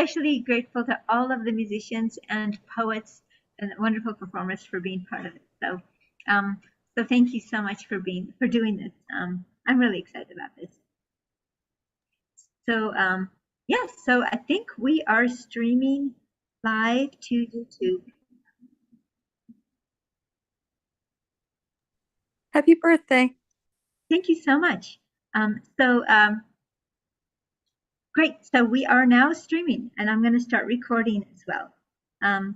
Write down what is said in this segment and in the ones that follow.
especially grateful to all of the musicians and poets and wonderful performers for being part of it. So thank you so much for doing this. I'm really excited about this. So yes, so I think we are streaming live to YouTube. Happy birthday. Thank you so much. Great. So we are now streaming, and I'm going to start recording as well. A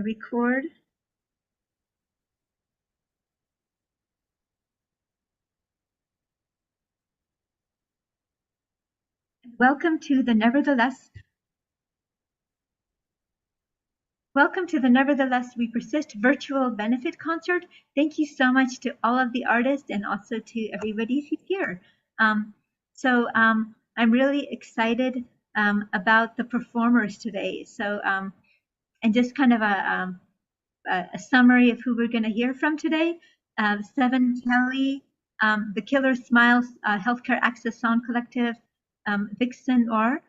record. Welcome to the Nevertheless We Persist virtual benefit concert. Thank you so much to all of the artists and also to everybody who's here. I'm really excited about the performers today. And just kind of a summary of who we're going to hear from today. Seven Kelly, the Killer Smiles Healthcare Access Sound Collective, Vixen Orr,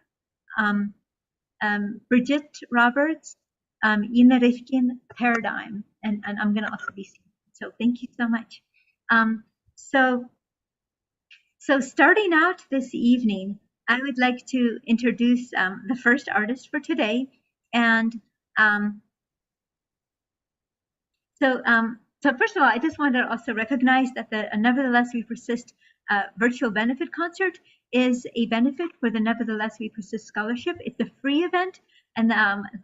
Bridget Roberts, Ina Rifkin, Paradigm, and I'm going to also be speaking. So thank you so much. So starting out this evening, I would like to introduce the first artist for today, and so first of all, I just want to also recognize that the Nevertheless We Persist virtual benefit concert is a benefit for the Nevertheless We Persist Scholarship. It's a free event, and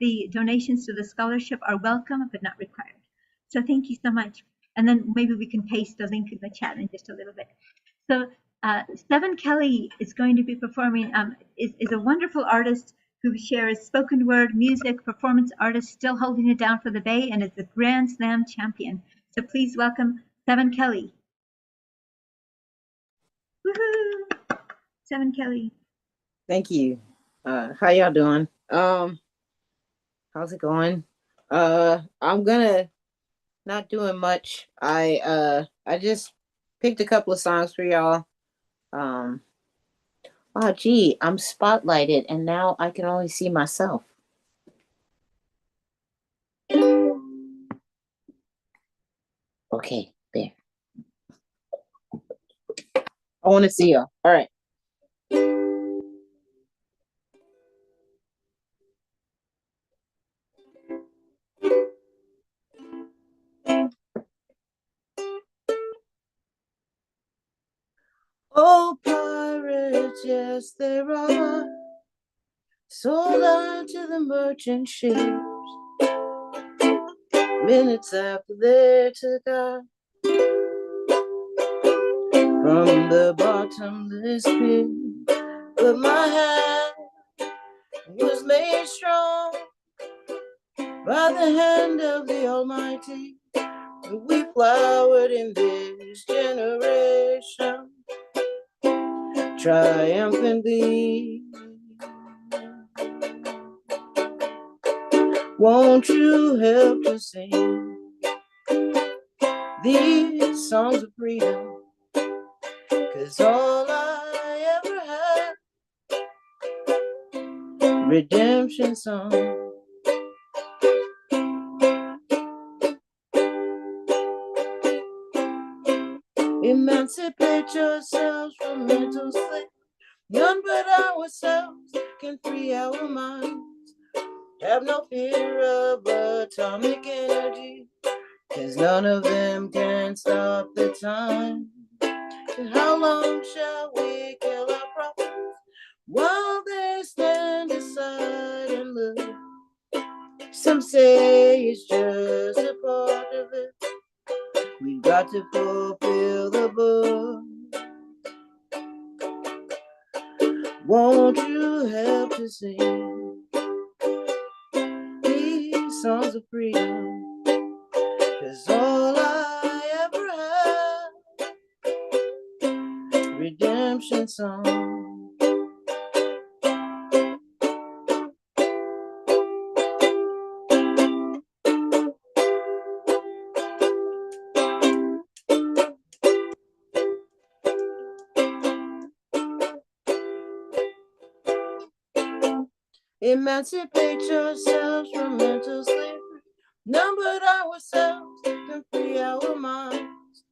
the donations to the scholarship are welcome but not required. So thank you so much. And then maybe we can paste the link in the chat in just a little bit. So Seven Kelly is going to be performing, is a wonderful artist who shares spoken word, music, performance artist, still holding it down for the Bay, and is a Grand Slam champion. So please welcome Seven Kelly. Woohoo! Seven Kelly. Thank you. How y'all doing? How's it going? I'm gonna not doing much. I just picked a couple of songs for y'all. Oh gee, I'm spotlighted and now I can only see myself. Okay, there. I want to see y'all. All right. Oh, pirates, yes, there are, sold out to the merchant ships. Minutes after they took out from the bottomless pit, but my hand was made strong by the hand of the Almighty. We flowered in this generation triumphantly. Won't you help to sing these songs of freedom? 'Cause all I ever had, redemption songs. Emancipate yourselves from mental slavery. None but ourselves can free our minds. Have no fear of atomic energy, 'cause none of them can stop the time. And how long shall we kill our prophets while they stand aside and look? Some say it's just a part of it. We've got to fulfill the book. Won't you help to sing these songs of freedom? 'Cause all I ever had, redemption songs. Emancipate yourselves from mental slavery. Numbered ourselves and free our minds.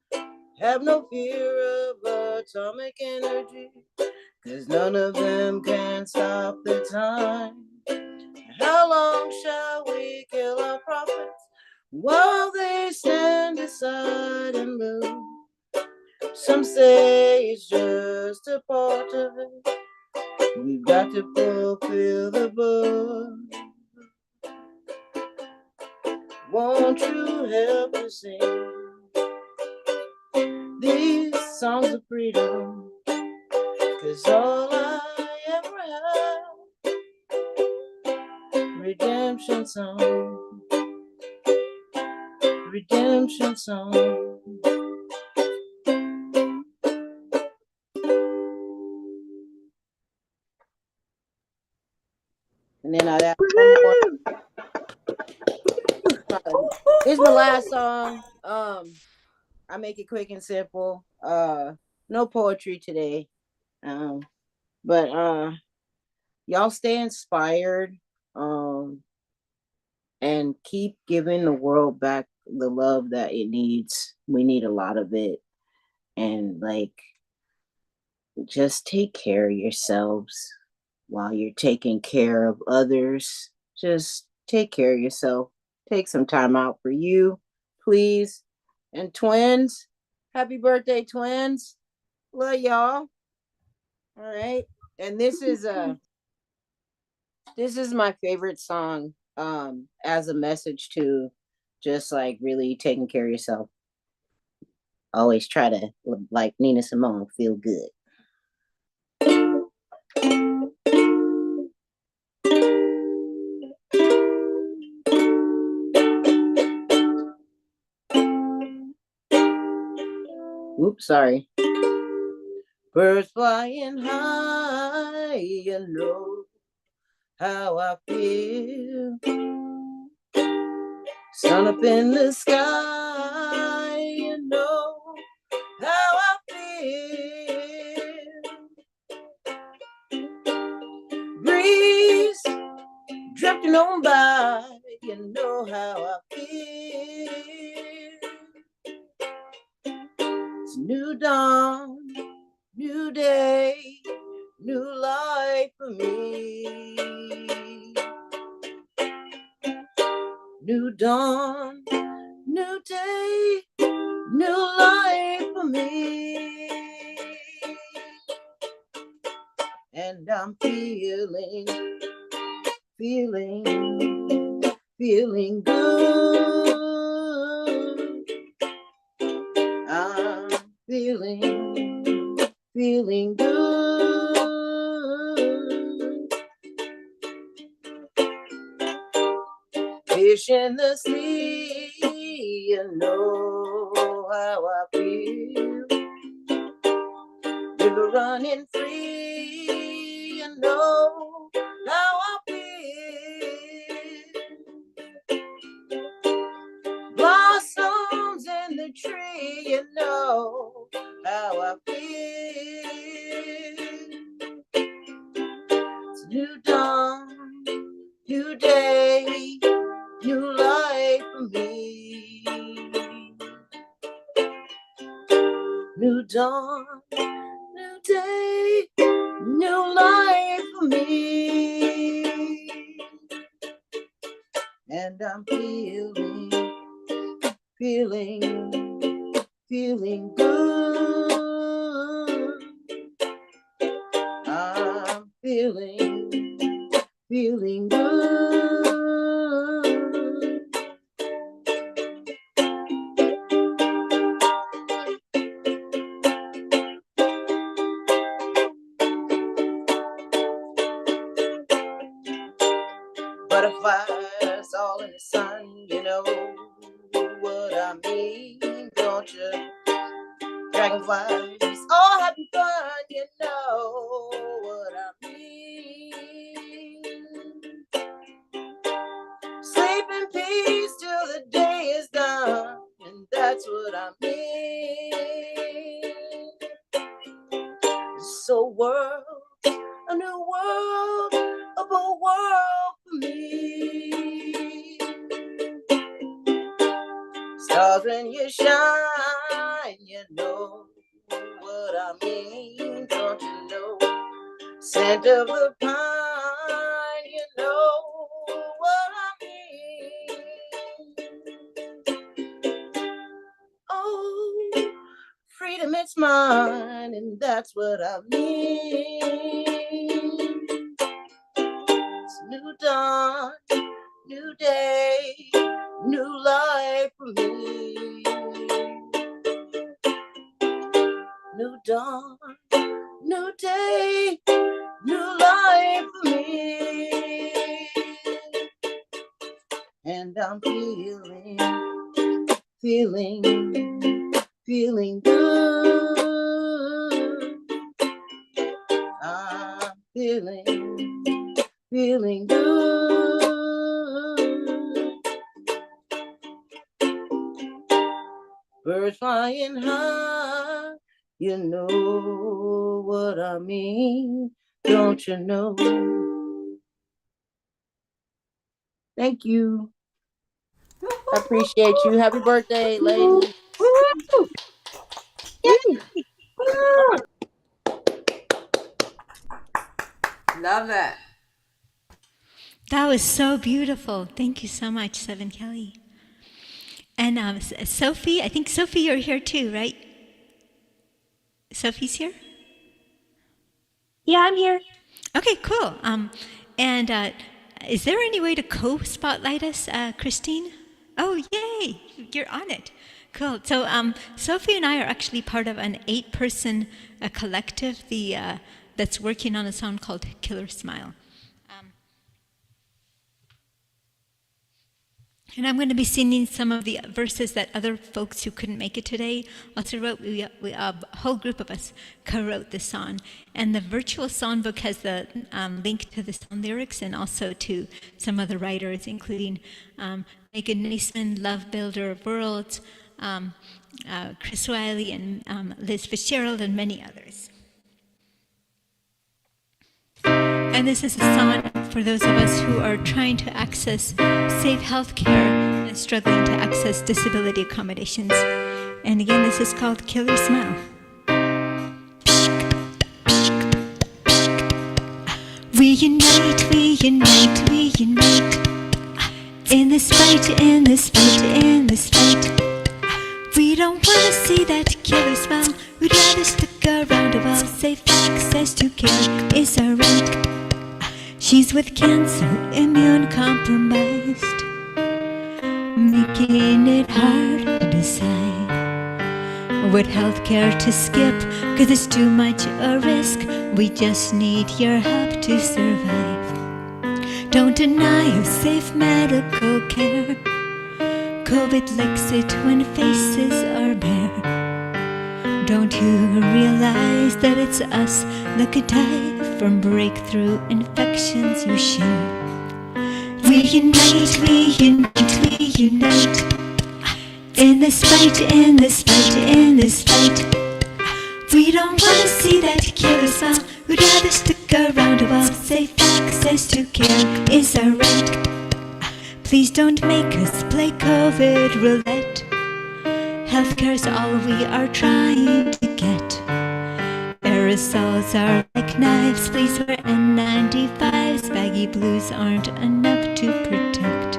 Have no fear of atomic energy, 'cause none of them can stop the time. How long shall we kill our prophets while they stand aside and look? Some say it's just a part of it. We've got to fulfill the book. Won't you help us sing these songs of freedom? 'Cause all I ever have, redemption song, redemption song. And then I got one more. Here's my last song. I make it quick and simple. No poetry today. But y'all stay inspired. And keep giving the world back the love that it needs. We need a lot of it. And like, just take care of yourselves while you're taking care of others. Just take care of yourself. Take some time out for you, please. And twins, happy birthday, twins. Love y'all. All right. And this is my favorite song as a message to just like really taking care of yourself. Always try to, like Nina Simone, feel good. Oops, sorry. Birds flying high, you know how I feel. Sun up in the sky, you know how I feel. Breeze drifting on by, you know how I feel. It's new dawn, new day, new life for me. New dawn, new day, new life for me. And I'm feeling good. I'm feeling good. Fish in the sea, you know how I feel. River running free, you know how I feel. Blossoms in the tree, you know how I feel. It's new dawn, new day, new life for me. New dawn, new day, new life for me. And I'm feeling good. I'm feeling good. Butterflies all in the sun, you know what I mean, don't you? Dragonflies all having fun, you know what I mean. Sleep in peace till the day is done, and that's what I mean. So world, a new world, a bold world 'Cause when you shine, you know what I mean, don't you know? Scent of the pine, you know what I mean. Oh, freedom, it's mine, and that's what I mean. It's new dawn, new day, new life for me. New dawn, new day, new life for me. And I'm feeling good. I'm feeling good. Birds flying high, you know what I mean, don't you know? Thank you. I appreciate you. Happy birthday, ladies. Woo! Yay! Woo! Love that. That was so beautiful. Thank you so much, Seven Kelly. And Sophie, I think Sophie, you're here too, right? Sophie's here? Yeah, I'm here. Okay, cool. And is there any way to co-spotlight us, Christine? Oh, yay! You're on it. Cool. So Sophie and I are actually part of an 8-person collective that's working on a song called Killer Smile. And I'm going to be singing some of the verses that other folks who couldn't make it today also wrote. A whole group of us co-wrote this song. And the virtual songbook has the link to the song lyrics and also to some other writers, including Megan Naismith, Love Builder of Worlds, Chris Wiley, and Liz Fitzgerald, and many others. And this is a song for those of us who are trying to access safe health care and struggling to access disability accommodations. And again, this is called Killer Smile. We unite, we unite, we unite. In this fight, in this fight, in this fight. We don't want to see that killer smile. We'd rather stick around while safe access to care is our right. She's with cancer, immune compromised, making it hard to decide what healthcare to skip, 'cause it's too much a risk. We just need your help to survive. Don't deny us safe medical care. COVID likes it when faces are bare. Don't you realize that it's us that could die from breakthrough infections you share? We unite, we unite, we unite. In this fight, in this fight, in this fight. We don't want to see that killer smile. We'd rather stick around while safe access to care is our right. Please don't make us play COVID roulette. Healthcare's all we are trying to get. Aerosols are like knives. Please wear N95s. Baggy blues aren't enough to protect.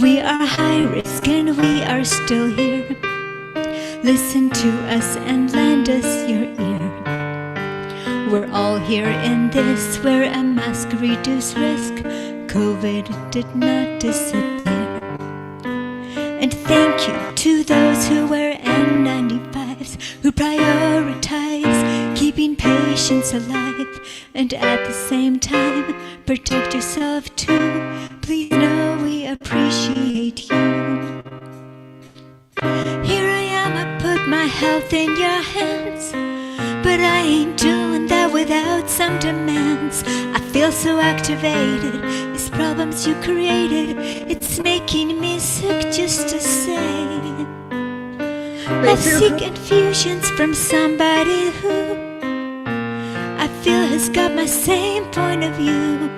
We are high risk and we are still here. Listen to us and lend us your ear. We're all here in this. Wear a mask, reduce risk. COVID did not disappear. And thank you to those who wear N95s, who prioritize keeping patients alive, and at the same time protect yourself too. Please know we appreciate you. Here I am, I put my health in your hands, but I ain't doing that without some demands. I feel so activated. These problems you created, it's making me sick just to say. I seek infusions from somebody who I feel has got my same point of view,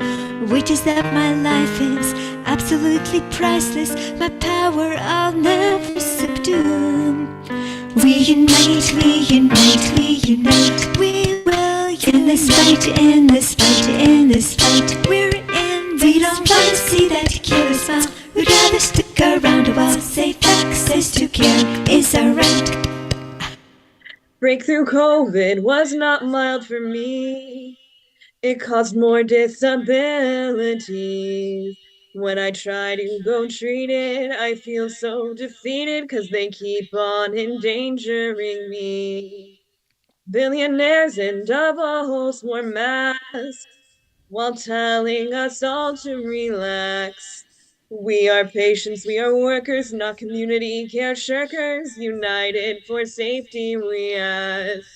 which is that my life is absolutely priceless. My power I'll never see. subdue. We unite, we unite, we unite. We will in this fight, in this fight, in this fight. We're in. We don't want to see that kill us all. We'd rather stick around a while. Safe access to care is our right. Breakthrough COVID was not mild for me. It caused more disabilities. When I try to go treat it, I feel so defeated 'cause they keep on endangering me. Billionaires in Davos wore masks while telling us all to relax. We are patients, we are workers, not community care shirkers. United for safety, we ask.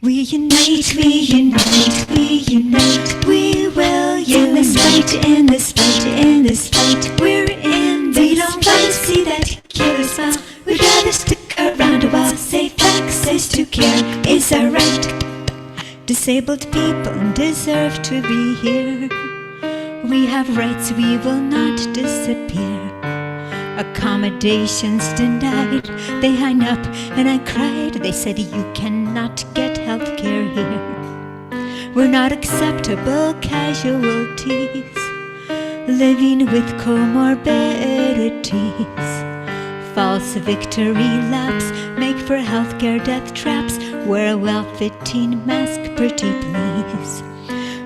We unite, we unite, we unite. We will in this fight, in this fight, in this fight. We're in. We don't want to see that kill us all. We'd rather stick around a while. Safe access to care is our right. Disabled people deserve to be here. We have rights, we will not disappear. Accommodations denied. They hung up and I cried. They said you cannot get health care here. We're not acceptable casualties, living with comorbidities. False victory laps make for healthcare death traps. Wear a well-fitting mask, pretty please.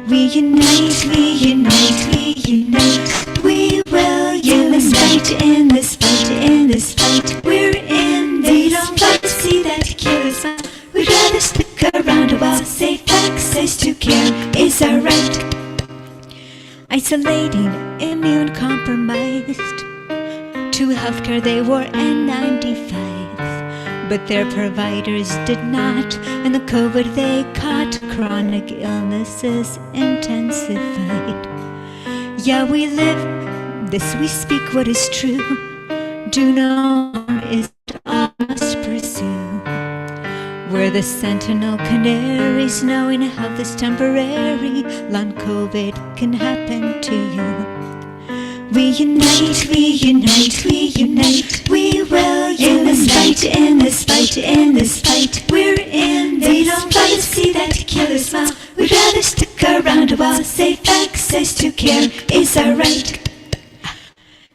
We unite, we unite, we unite. We will in this fight, in this fight, in this fight. We're in. They don't want to see that kill us all. We'd rather stick around a while. Safe access to care is our right. Isolating, immune compromised. To healthcare they wore N95s, but their providers did not, and the COVID they caught, chronic illnesses intensified. Yeah, we live this, we speak what is true. Do no harm is all must pursue. We're the sentinel canaries, knowing health is temporary. Long COVID can happen to you. We unite, we unite, we unite. We will in this fight, in this fight, in this fight. We're in. They don't want to see that kill us all. We'd rather stick around a while. Safe access to care is our right.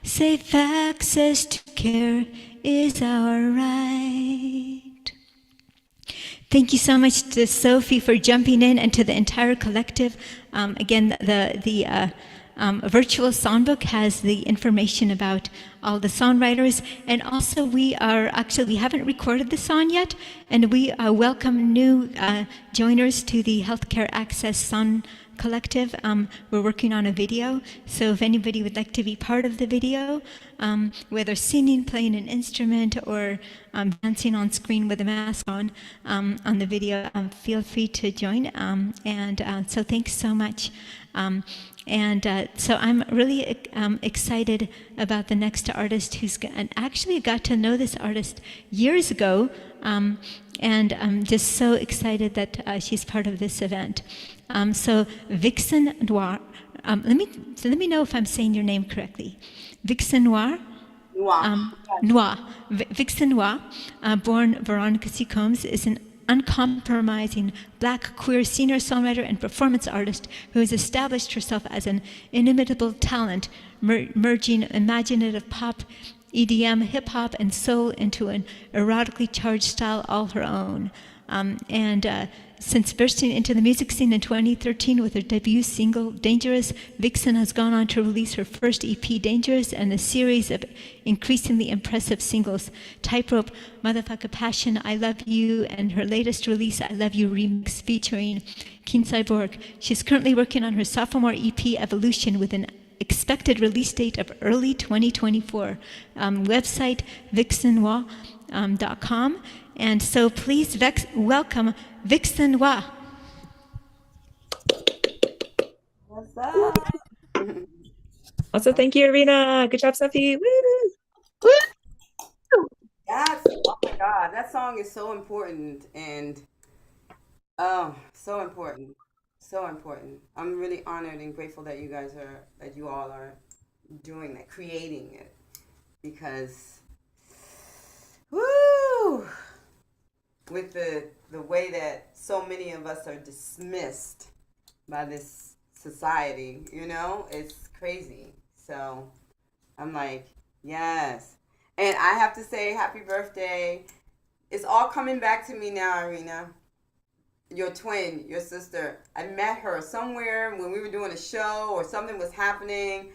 Safe access to care is our right. Thank you so much to Sophie for jumping in, and to the entire collective. Again, the virtual songbook has the information about all the songwriters, and also we haven't recorded the song yet, and we welcome new joiners to the Healthcare Access Song Collective. We're working on a video, so if anybody would like to be part of the video, whether singing, playing an instrument, or dancing on screen with a mask on the video, feel free to join. So thanks so much. So I'm really excited about the next artist and actually got to know this artist years ago, and I'm just so excited that she's part of this event. So Vixen Noir, let me know if I'm saying your name correctly. Vixen Noir? Noir. Vixen Noir, born Veronica C. Combs, is an uncompromising Black queer singer-songwriter and performance artist who has established herself as an inimitable talent, merging imaginative pop, EDM, hip-hop, and soul into an erotically charged style all her own. Since bursting into the music scene in 2013 with her debut single, Dangerous, Vixen has gone on to release her first EP, Dangerous, and a series of increasingly impressive singles, Tightrope, Motherfucker Passion, I Love You, and her latest release, I Love You Remix, featuring Keen Cyborg. She's currently working on her sophomore EP, Evolution, with an expected release date of early 2024. Website, vixenwa.com. And so please welcome Vixen Noir. What's up? Also, thank you, Irina. Good job, Sophie. Woo! Yes. Oh my God, that song is so important, and so important, so important. I'm really honored and grateful that you all are doing that, creating it, because Woo! With the way that so many of us are dismissed by this society, it's crazy. So I'm like, yes. And I have to say happy birthday. It's all coming back to me now, Irina. Your twin, your sister. I met her somewhere when we were doing a show or something was happening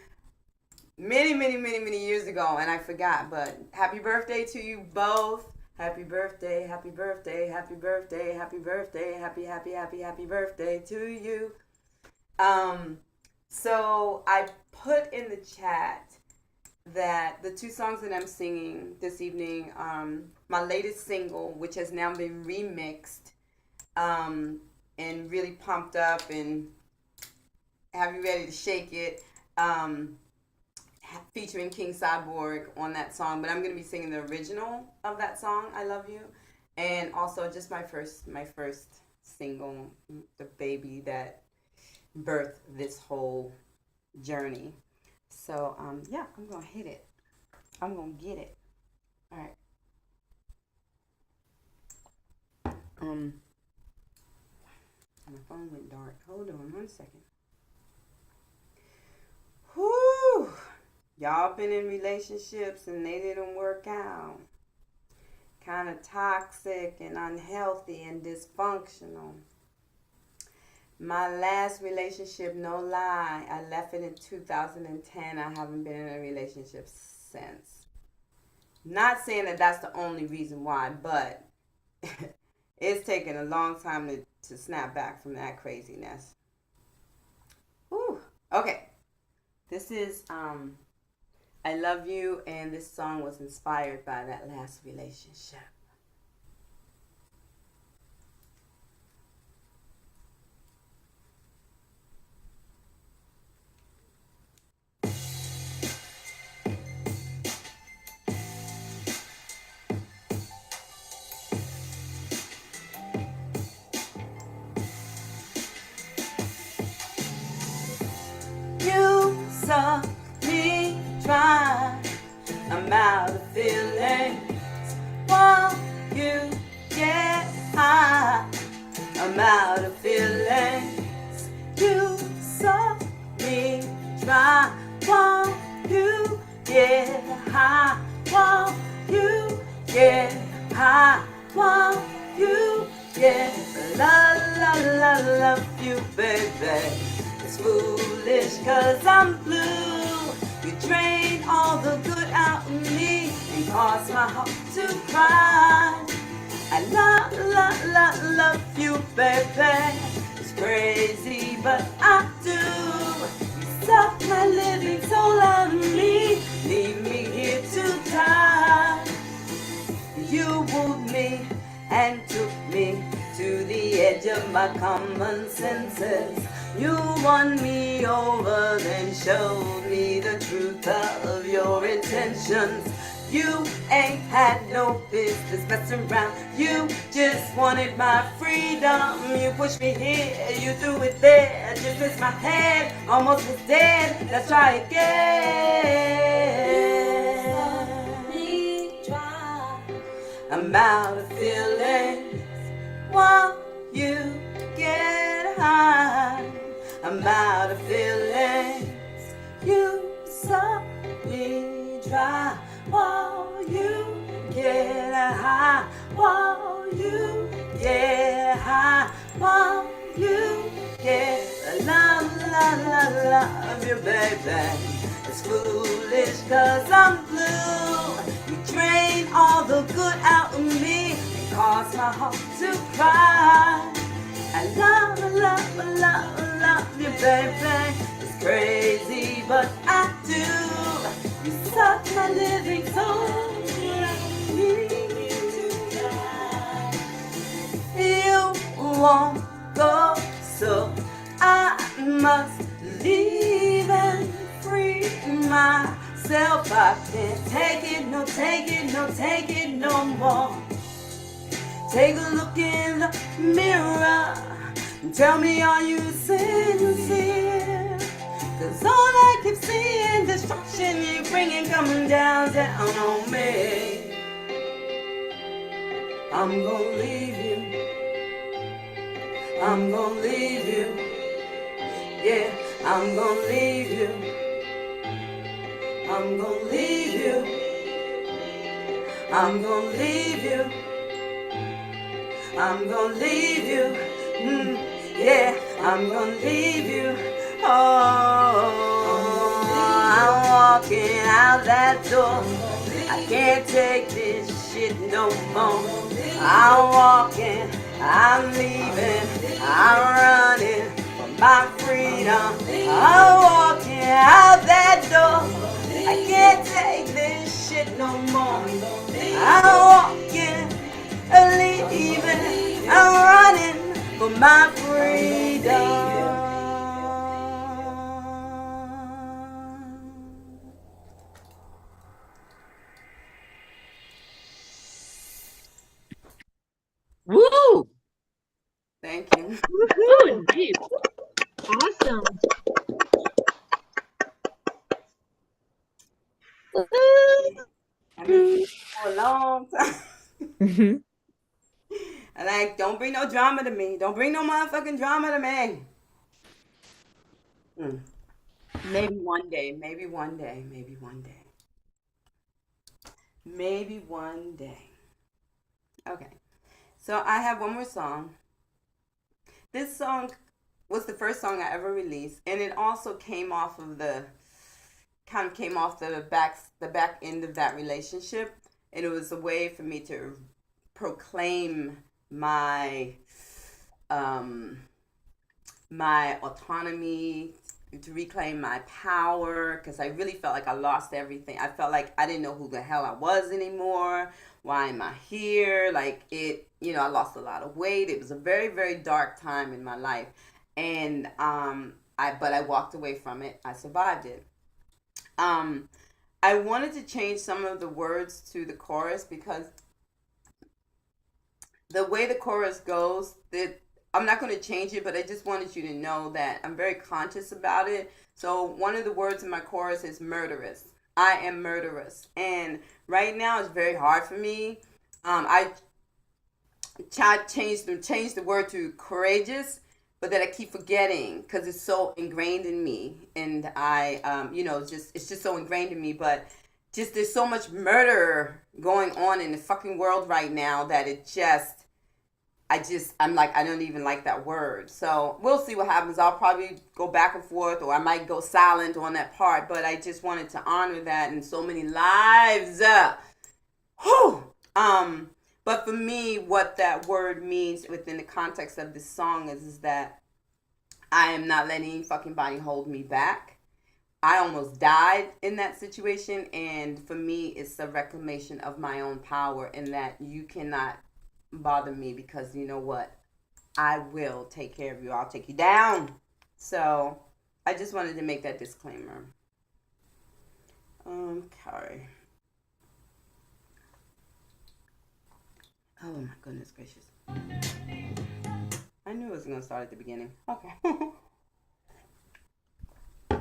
many, many, many, many years ago, and I forgot. But happy birthday to you both. Happy birthday, happy birthday, happy birthday, happy birthday, happy, happy, happy, happy birthday to you. So I put in the chat that the two songs that I'm singing this evening, my latest single, which has now been remixed, and really pumped up and have you ready to shake it, featuring King Cyborg on that song. But I'm going to be singing the original of that song, I Love You, and also just my first single, the baby that birthed this whole journey. So yeah, I'm gonna hit it. I'm gonna get it. All right. My phone went dark. Hold on 1 second. Whoo! Y'all been in relationships and they didn't work out. Kind of toxic and unhealthy and dysfunctional. My last relationship, no lie, I left it in 2010. I haven't been in a relationship since. Not saying that that's the only reason why, but it's taken a long time to snap back from that craziness. Whew. Okay. This is I Love You, and this song was inspired by that last relationship. You saw me try. I'm out of feelings while you get high. I'm out of feelings. You saw me try while you get high. While you get high. While you get la la la love you, baby. It's foolish 'cause I'm blue. You drain all the good out of me and cause my heart to cry. I love you, baby. It's crazy, but I do. You suck my living soul out of me. Leave me here to die. You wooed me and took me to the edge of my common senses. You won me over, then showed me the truth of your intentions. You ain't had no business messing around. You just wanted my freedom. You pushed me here, you threw it there. Just missed my head, almost was dead. Let's try again. I'm out of feelings while you get high. I'm out of feelings. You suck me dry while you get high. While you get high. While you get love you, baby. It's foolish 'cause I'm blue. You drain all the good out of me and cause my heart to cry. I love you, baby. It's crazy, but I do. You suck my living soul. You won't go, so I must leave and free myself. I can't take it, no, take it, no, take it no more. Take a look in the mirror and tell me, are you sincere? 'Cause all I keep seeing destruction you bringing coming down on me. I'm gonna leave you. I'm gonna leave you. Yeah, I'm gonna leave you. I'm gonna leave you. I'm gonna leave you. I'm gonna leave you. Yeah, I'm gonna leave you. Oh, I'm walking out that door. I can't take this shit no more. I'm walking, I'm leaving, I'm running for my freedom. I'm walking out that door. I can't take this shit no more. I'm walking, I'm leaving, I'm running for my freedom. Woo! Thank you. Woohoo! Nice. Awesome. I've been singing for a long time. And like, don't bring no drama to me. Don't bring no motherfucking drama to me. Maybe one day. Maybe one day. Maybe one day. Maybe one day. Okay. So I have one more song. This song was the first song I ever released, and it also came off of the back end of that relationship, and it was a way for me to proclaim my my autonomy, to reclaim my power, because I really felt like I lost everything. I felt like I didn't know who the hell I was anymore. Why am I here? Like it, I lost a lot of weight. It was a very, very dark time in my life, and I walked away from it. I survived it. I wanted to change some of the words to the chorus because the way the chorus goes, that I'm not going to change it, but I just wanted you to know that I'm very conscious about it. So one of the words in my chorus is murderous. I am murderous. And right now it's very hard for me. I changed the word to courageous, but that I keep forgetting because it's so ingrained in me. And I, it's just so ingrained in me. But just there's so much murder going on in the fucking world right now that I'm like, I don't even like that word. So we'll see what happens. I'll probably go back and forth, or I might go silent on that part. But I just wanted to honor that in so many lives. Whew. But for me, what that word means within the context of this song is that I am not letting any fucking body hold me back. I almost died in that situation. And for me, it's a reclamation of my own power, in that you cannot bother me, because you know what? I will take care of you. I'll take you down. So I just wanted to make that disclaimer. Okay. Oh my goodness gracious. I knew it was going to start at the beginning. Okay. I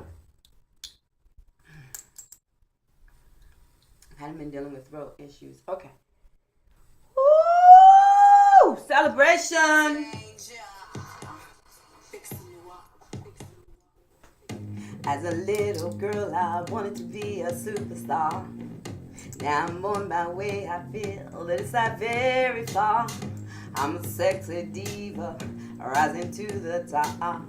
hadn't been dealing with throat issues. Okay. Woo! Celebration! As a little girl, I wanted to be a superstar. Now I'm on my way, I feel that it's not very far. I'm a sexy diva, rising to the top.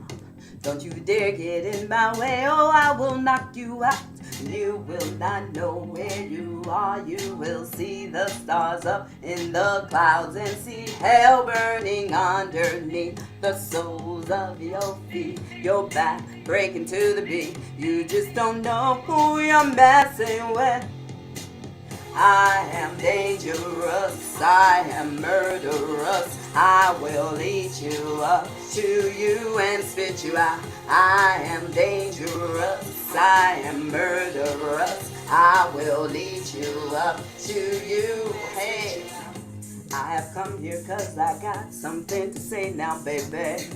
Don't you dare get in my way, or I will knock you out. You will not know where you are. You will see the stars up in the clouds and see hell burning underneath the soles of your feet. Your back breaking to the beat. You just don't know who you're messing with. I am dangerous, I am murderous. I will eat you up, chew you and spit you out. I am dangerous, I am murderous. I will eat you up, chew you. Hey, I have come here cause I got something to say now, baby.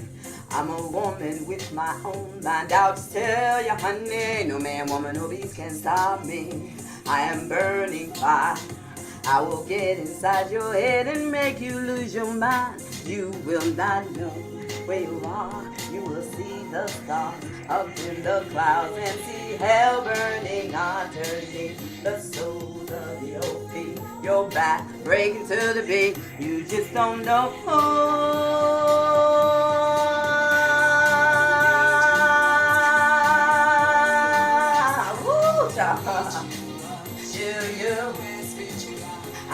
I'm a woman with my own mind. I'll just tell you, honey, no man, woman, or beast can stop me. I am burning fire. I will get inside your head and make you lose your mind. You will not know where you are. You will see the stars up in the clouds and see hell burning underneath the soles of your feet. Your back breaking to the beat. You just don't know. Woo, child. You,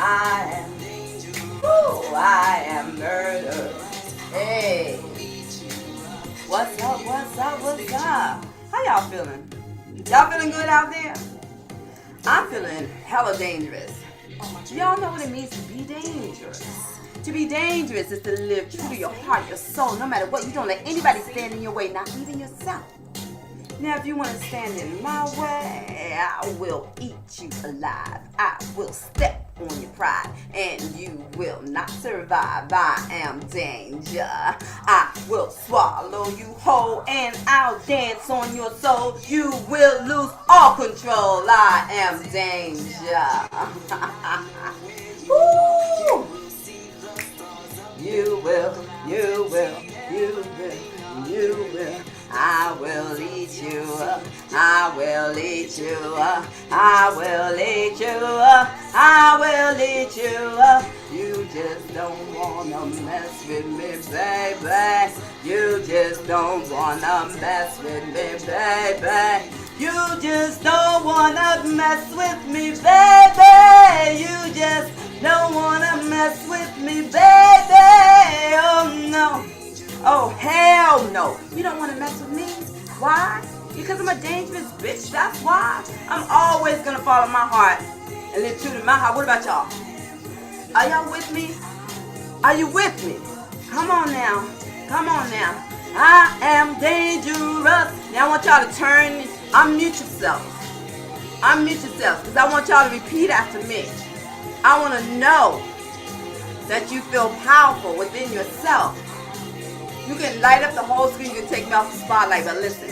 I am, woo, I am murder. Hey, what's up, what's up, what's up? How y'all feeling? Y'all feeling good out there? I'm feeling hella dangerous. Y'all know what it means to be dangerous. To be dangerous is to live true to your heart, your soul, no matter what. You don't let anybody stand in your way, not even yourself. Now, if you want to stand in my way, I will eat you alive. I will step on your pride, and you will not survive. I am danger. I will swallow you whole, and I'll dance on your soul. You will lose all control. I am danger. Woo! You will, you will, you will, you will. I will eat you up. I will eat you up. I will eat you up. I will eat you up. You just don't wanna mess with me, baby. You just don't wanna mess with me, baby. You just don't wanna mess with me, baby. You just don't wanna mess with me, baby. Oh no. Oh, hell no. You don't want to mess with me. Why? Because I'm a dangerous bitch. That's why. I'm always going to follow my heart and live true to my heart. What about y'all? Are y'all with me? Are you with me? Come on now. Come on now. I am dangerous. Now I want y'all to turn, unmute yourselves. Unmute yourselves because I want y'all to repeat after me. I want to know that you feel powerful within yourself. You can light up the whole screen. You can take me off the spotlight, but listen.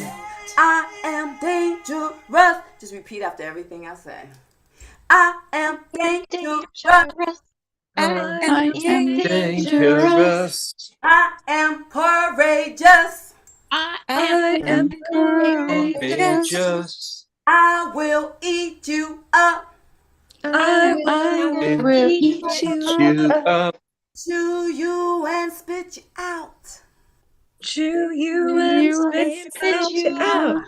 I am dangerous. Just repeat after everything I say. I am dangerous. I am dangerous. I am courageous. I am courageous. I will eat you up. I will eat you up. Chew you and spit you out. Chew you and spit you out.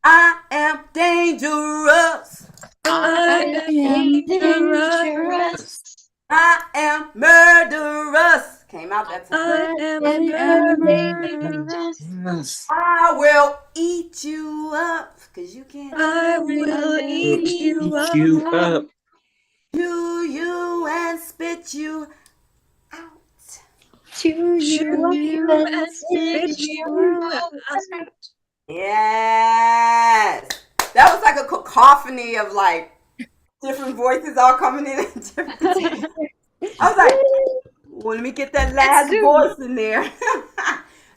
I am dangerous. I am dangerous. I am murderous. Came out that time. I am murderous. I will eat you up. Cause you can't. I will eat you up. You up. Chew you and spit you out. Chew you and spit you out. Yes. That was like a cacophony of like different voices all coming in at different times. I was like, well, let me get that last voice in there.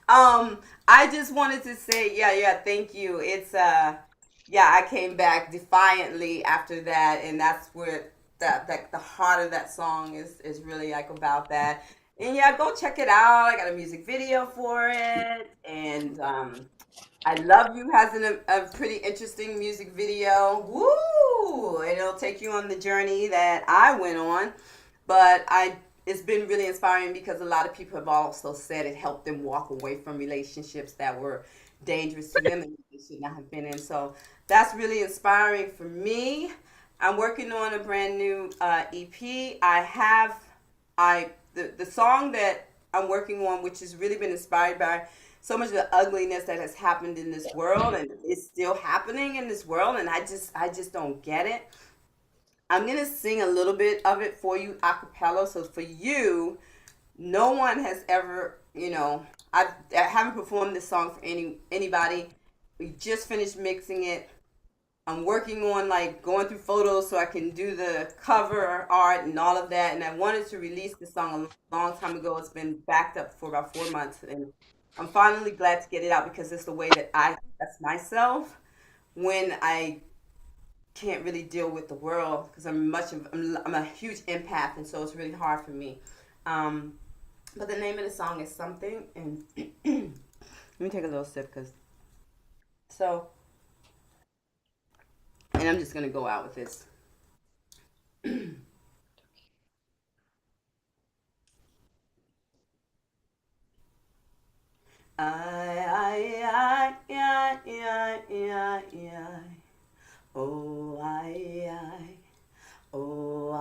I just wanted to say, yeah, thank you. It's yeah, I came back defiantly after that, and that's where that the heart of that song is really like about that. And yeah, go check it out. I got a music video for it, and I Love You has a pretty interesting music video. Woo! It'll take you on the journey that I went on, but I it's been really inspiring because a lot of people have also said it helped them walk away from relationships that were dangerous to them and they should not have been in. So that's really inspiring for me. I'm working on a brand new EP. The song that I'm working on, which has really been inspired by so much of the ugliness that has happened in this world and is still happening in this world, and I just don't get it. I'm gonna sing a little bit of it for you a cappella. So for you, no one has ever, I haven't performed this song for anybody. We just finished mixing it. I'm working on like going through photos so I can do the cover art and all of that. And I wanted to release this song a long time ago. It's been backed up for about 4 months, and I'm finally glad to get it out because it's the way that I express myself when I can't really deal with the world because I'm a huge empath, and so it's really hard for me. Um, but the name of the song is something, and let me take a little sip because so, and I'm just gonna go out with this. I, oh, oh, I, oh,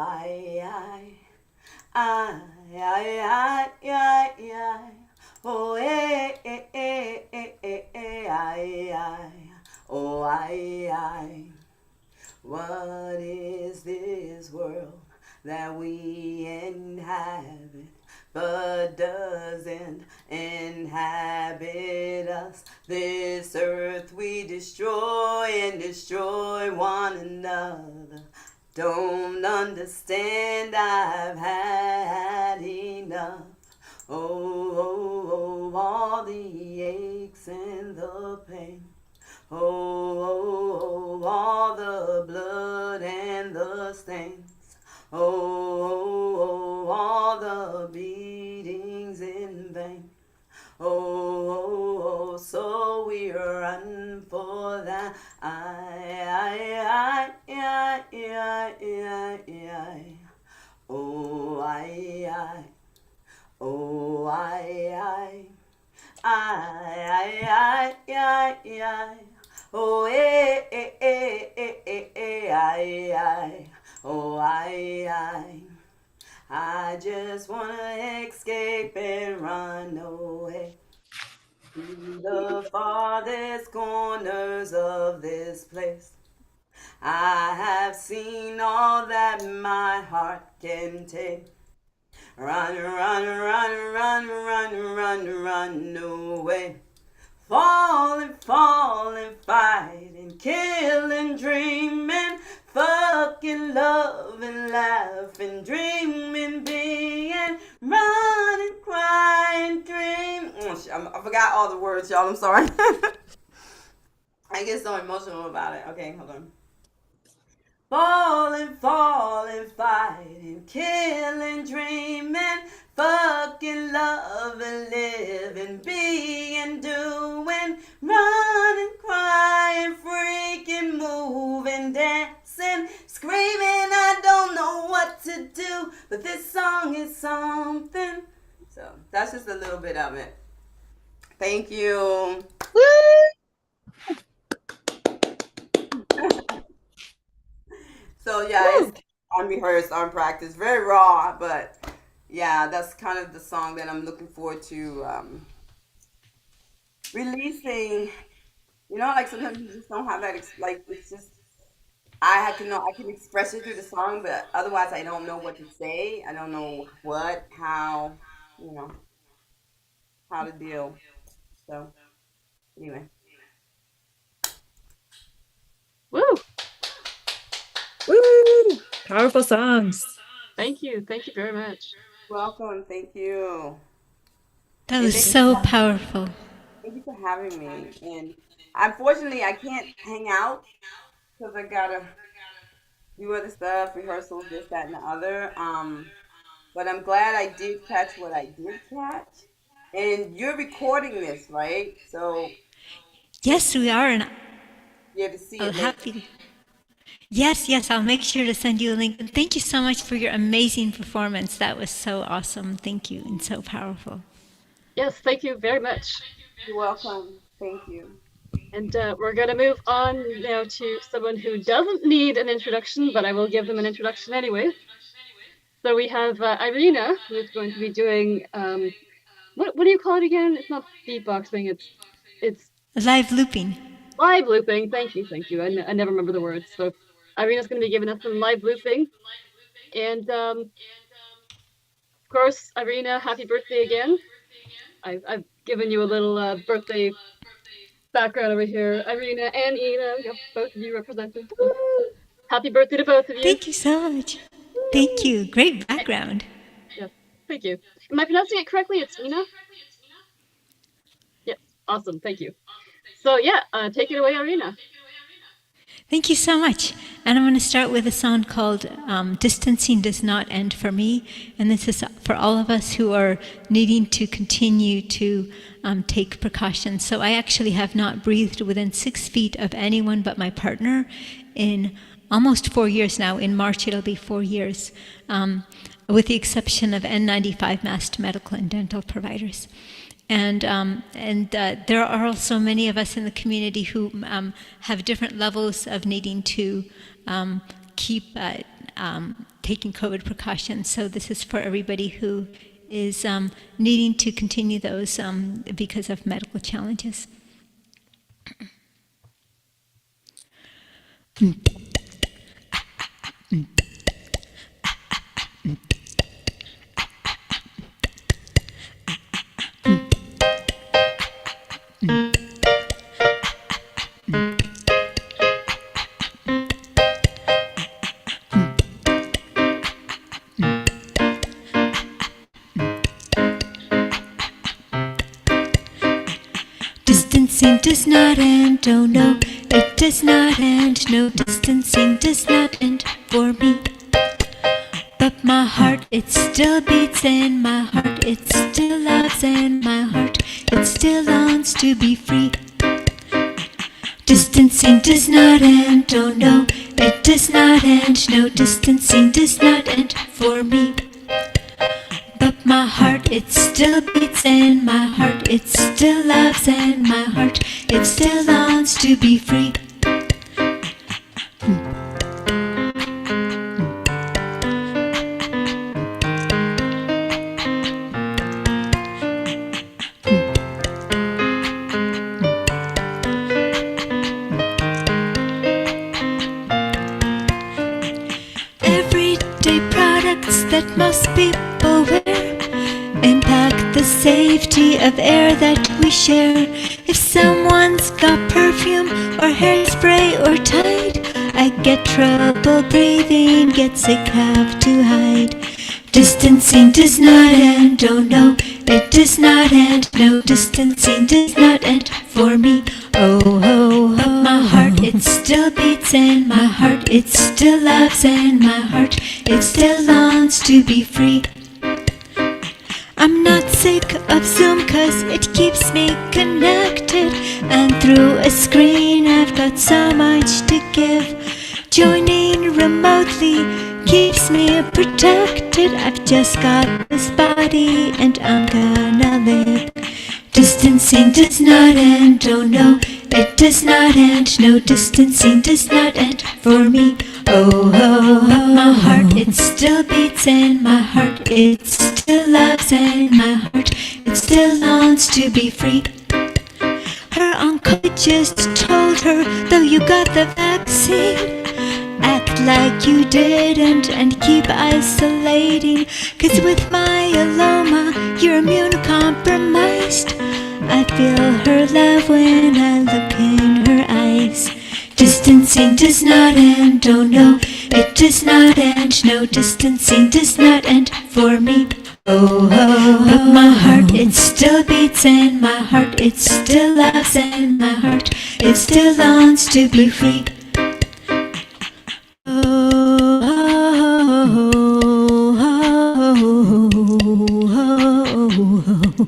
oh, what is this world that we inhabit, but doesn't inhabit us? This earth we destroy and destroy one another. Don't understand, I've had enough. Oh, all the aches and the pain. All the blood and the stains. All the beatings in vain. So we run for that. Oh, oh, oh, oh, I just wanna escape and run away to the farthest corners of this place. I have seen all that my heart can take. Run, run, run, run, run, run, run away. Falling, falling, fighting, killing, dreaming, fucking, loving, laughing, dreaming, being, running, crying, dream. I forgot all the words, y'all. I'm sorry. I get so emotional about it. Okay, hold on. Falling, falling, fighting, killing, dreaming, fucking, loving, living, being, doing, running, crying, freaking, moving, dancing, screaming. I don't know what to do, but this song is something. So that's just a little bit of it. Thank you. So yeah, it's unrehearsed, unpracticed, very raw, but yeah, that's kind of the song that I'm looking forward to releasing. You know, like sometimes you just don't have that. Like it's just I can express it through the song, but otherwise I don't know what to say. I don't know what, how, you know, how to deal. So anyway, Woo! Woo! Powerful songs. Thank you. Thank you very much. welcome. Thank you. That And was so powerful. thank you for having me. And unfortunately, I can't hang out because I gotta do other stuff, rehearsals, this, that, and the other. But I'm glad I did catch what I did catch. And you're recording this, right? So Yes, we are, and you have to see I'll it later. happy. Yes, yes, I'll make sure to send you a link. And thank you so much for your amazing performance. That was so awesome. Thank you, and so powerful. Yes, thank you very much. You're welcome. Thank you. And we're going to move on now to someone who doesn't need an introduction, but I will give them an introduction anyway. So we have Irina, who's going to be doing what do you call it again? It's not beatboxing. It's Live looping. live looping. Thank you. I never remember the words. So Irina's going to be giving us some live looping, and of course, Irina, happy birthday again. I've given you a little birthday background over here. Irina and Ina, both of you represented. So happy birthday to both of you. Thank you so much. Thank you. Great background. Yes, thank you. Am I pronouncing it correctly? It's Ina? Yes, awesome. Thank you. So yeah, take it away, Irina. Thank you so much. And I'm going to start with a song called Distancing Does Not End for Me. And this is for all of us who are needing to continue to take precautions. So I actually have not breathed within 6 feet of anyone but my partner in almost 4 years now. In March, it'll be 4 years, with the exception of N95 masked medical and dental providers. And there are also many of us in the community who have different levels of needing to keep taking COVID precautions. So this is for everybody who is needing to continue those because of medical challenges. Distancing does not end, oh no, it does not end. No, distancing does not end for me. But my heart, it still beats, and my heart, it still loves, and my heart, it still longs to be free. Distancing does not end, oh no, it does not end. No, distancing does not end for me. But my heart, it still beats, and my heart, it still loves, and my heart, it still longs to be free. Everyday products that most people wear impact the safety of air that we share. If someone's got perfume or hairspray or Tide, I get trouble breathing, get sick, have to hide. Distancing does not end, oh no, it does not end. No, distancing does not end for me. Oh, oh, oh, my heart, it still beats, and my heart, it still loves, and my heart, it still longs to be free. I'm not sick of Zoom 'cause it keeps me connected, and through a screen I've got so much to give. Joining remotely keeps me protected. I've just got this body and I'm gonna live. Distancing does not end, oh no, it does not end. No, distancing does not end for me. Oh, oh, oh, my heart, it still beats, and my heart, it still loves, and my heart, it still longs to be free. Her oncologist told her, though you got the vaccine, act like you didn't and keep isolating. 'Cause with myeloma, you're immune compromised. I feel her love when I look in her eyes. Distancing does not end, oh no, it does not end. No, distancing does not end for me. Oh, oh, but my heart, it still beats, and my heart, it still loves, and my heart, it still longs to be free. Oh, oh, oh, oh, oh, oh,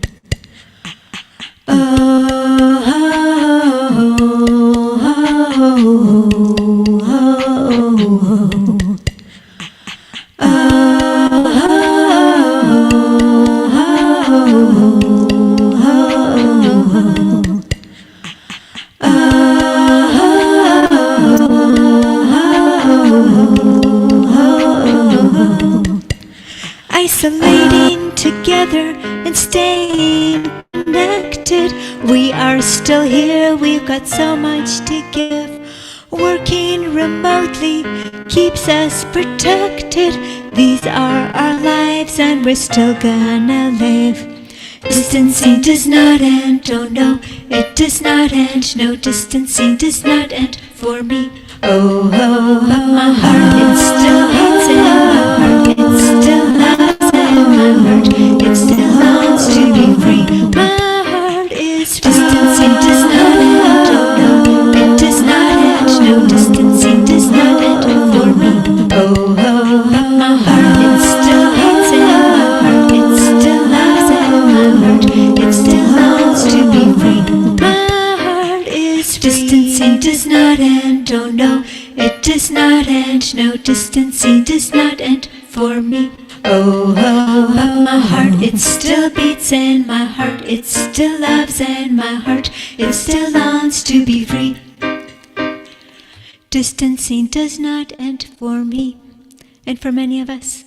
isolating together and staying connected. We are still here, we've got so much to give. Working remotely keeps us protected. These are our lives and we're still gonna live. Distancing does not end, oh no, it does not end. No, distancing does not end for me. Oh, oh, but my heart, it still beats, and my heart, it still loves, and my heart, it still longs to be free. My heart is free. Distancing does not end, oh no, it does not end. No, distancing does not end. no, no, it does not end. No, distancing does not end for me. Oh, oh, oh, my heart, it still beats, and my heart, it still loves, and my heart, it still longs to be free. Distancing does not end for me, and for many of us.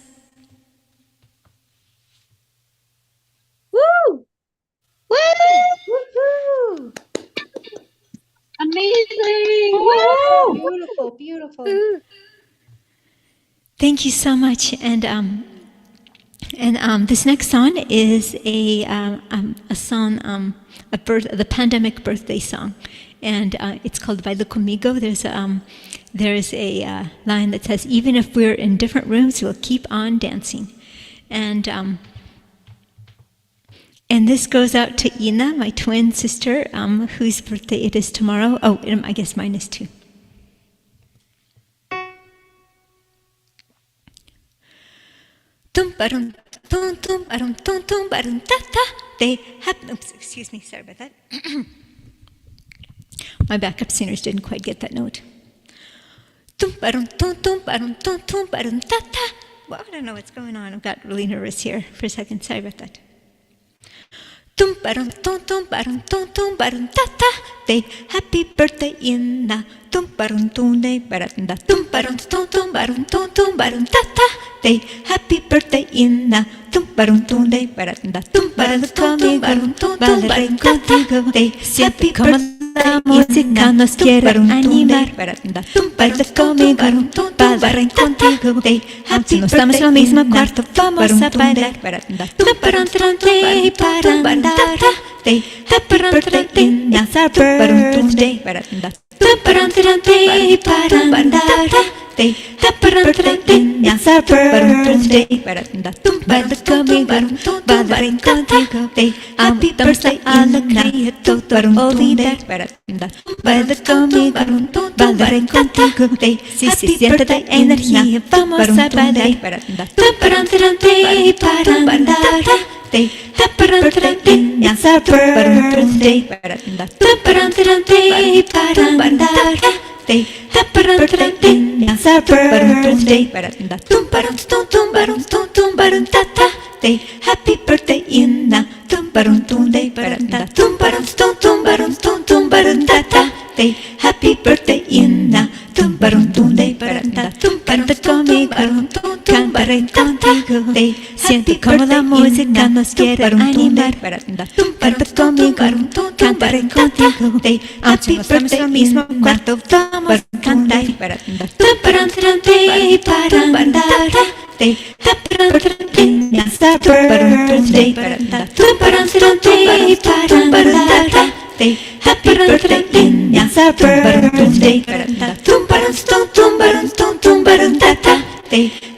Woo! Woohoo! Amazing! Woo! Beautiful, beautiful. Thank you so much. And this next song is a song, the pandemic birthday song, and it's called "Baila Conmigo." There's a line that says, "Even if we're in different rooms, we'll keep on dancing," and this goes out to Ina, my twin sister, whose birthday it is tomorrow. Oh, I guess mine is too. Tum barum tum tum barum tum tum barum ta ta. They have. Oops, excuse me. Sorry about that. My backup singers didn't quite get that note. Tum barum tum tum barum tum tum barum ta ta. Well, I don't know what's going on. I got really nervous here for a second. Sorry about that. Tum barum tum tum barum tum tum barum ta ta. They happy birthday Ina. Tum barum tum de baratunda. Tum barum tum tum barum tum tum barum ta ta. They happy birthday Ina. Tum barum tum de baratunda. Tum barum tum tum barum tum tum barum ta ta. They happy birthday. La música nos quiere animar. Tum baila conmigo, bailar contigo. Si no estamos en el mismo cuarto, vamos a bailar. Tum barum tum de para andar. Happy birthday, it's our birthday. Tum barum tum de para andar. Happy birthday, it's our birthday. Tum baila conmigo, bailar contigo. Happy birthday, alegría, todo olvidar. Baila conmigo, bailar contigo. Si se siente de energía, vamos a bailar. Tum barum tum de para andar. Happy birthday, it's our birthday. Tum barum tum de para andar. Happy birthday, it's our birthday. Tum barum tum tum barum tum tum barum ta ta. Happy birthday, Ina. Tum barum tum de baranda. Tum barum tum tum barum tum tum barum ta ta. Happy birthday, Ina. Tum barum tum de baranda. Tum canta conmigo, cantaré contigo. Siente como la música nos quiere animar. Tum canta conmigo, cantaré contigo. Happy birthday, en el mismo cuarto vamos a cantar. Tum barum tum de para andar. Happy birthday, it's our birthday. Tum barum tum de para andar. Happy birthday, it's our birthday. Tum barum tum barum ta ta.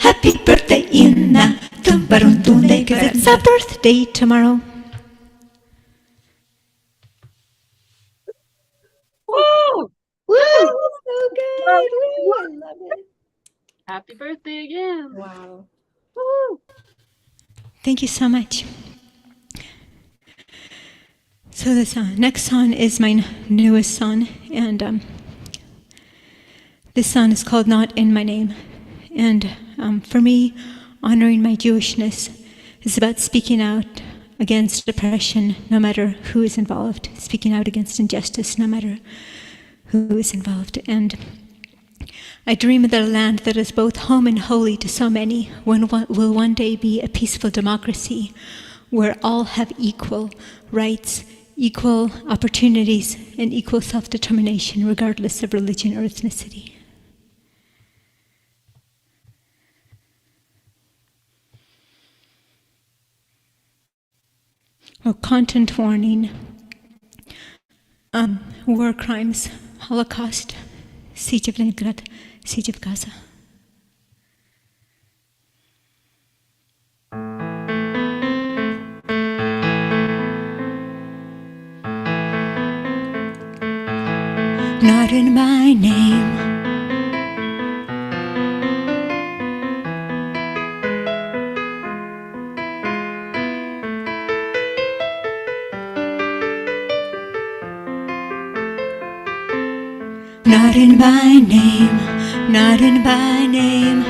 Happy birthday, Ina. Tum barum tum de, 'cause it's our birthday tomorrow. Woo! Woo! So good! Woo! I love it. Happy birthday again. Wow. Woo! Thank you so much. So this next song is my newest song, and this song is called "Not in My Name." And for me, honoring my Jewishness is about speaking out against oppression, no matter who is involved, speaking out against injustice, no matter who is involved. And I dream of a land that is both home and holy to so many, will one day be a peaceful democracy where all have equal rights, equal opportunities, and equal self-determination, regardless of religion or ethnicity. Oh, content warning. War crimes, Holocaust, Siege of Leningrad, Siege of Gaza. Not in my name. Not in my name, not in my name,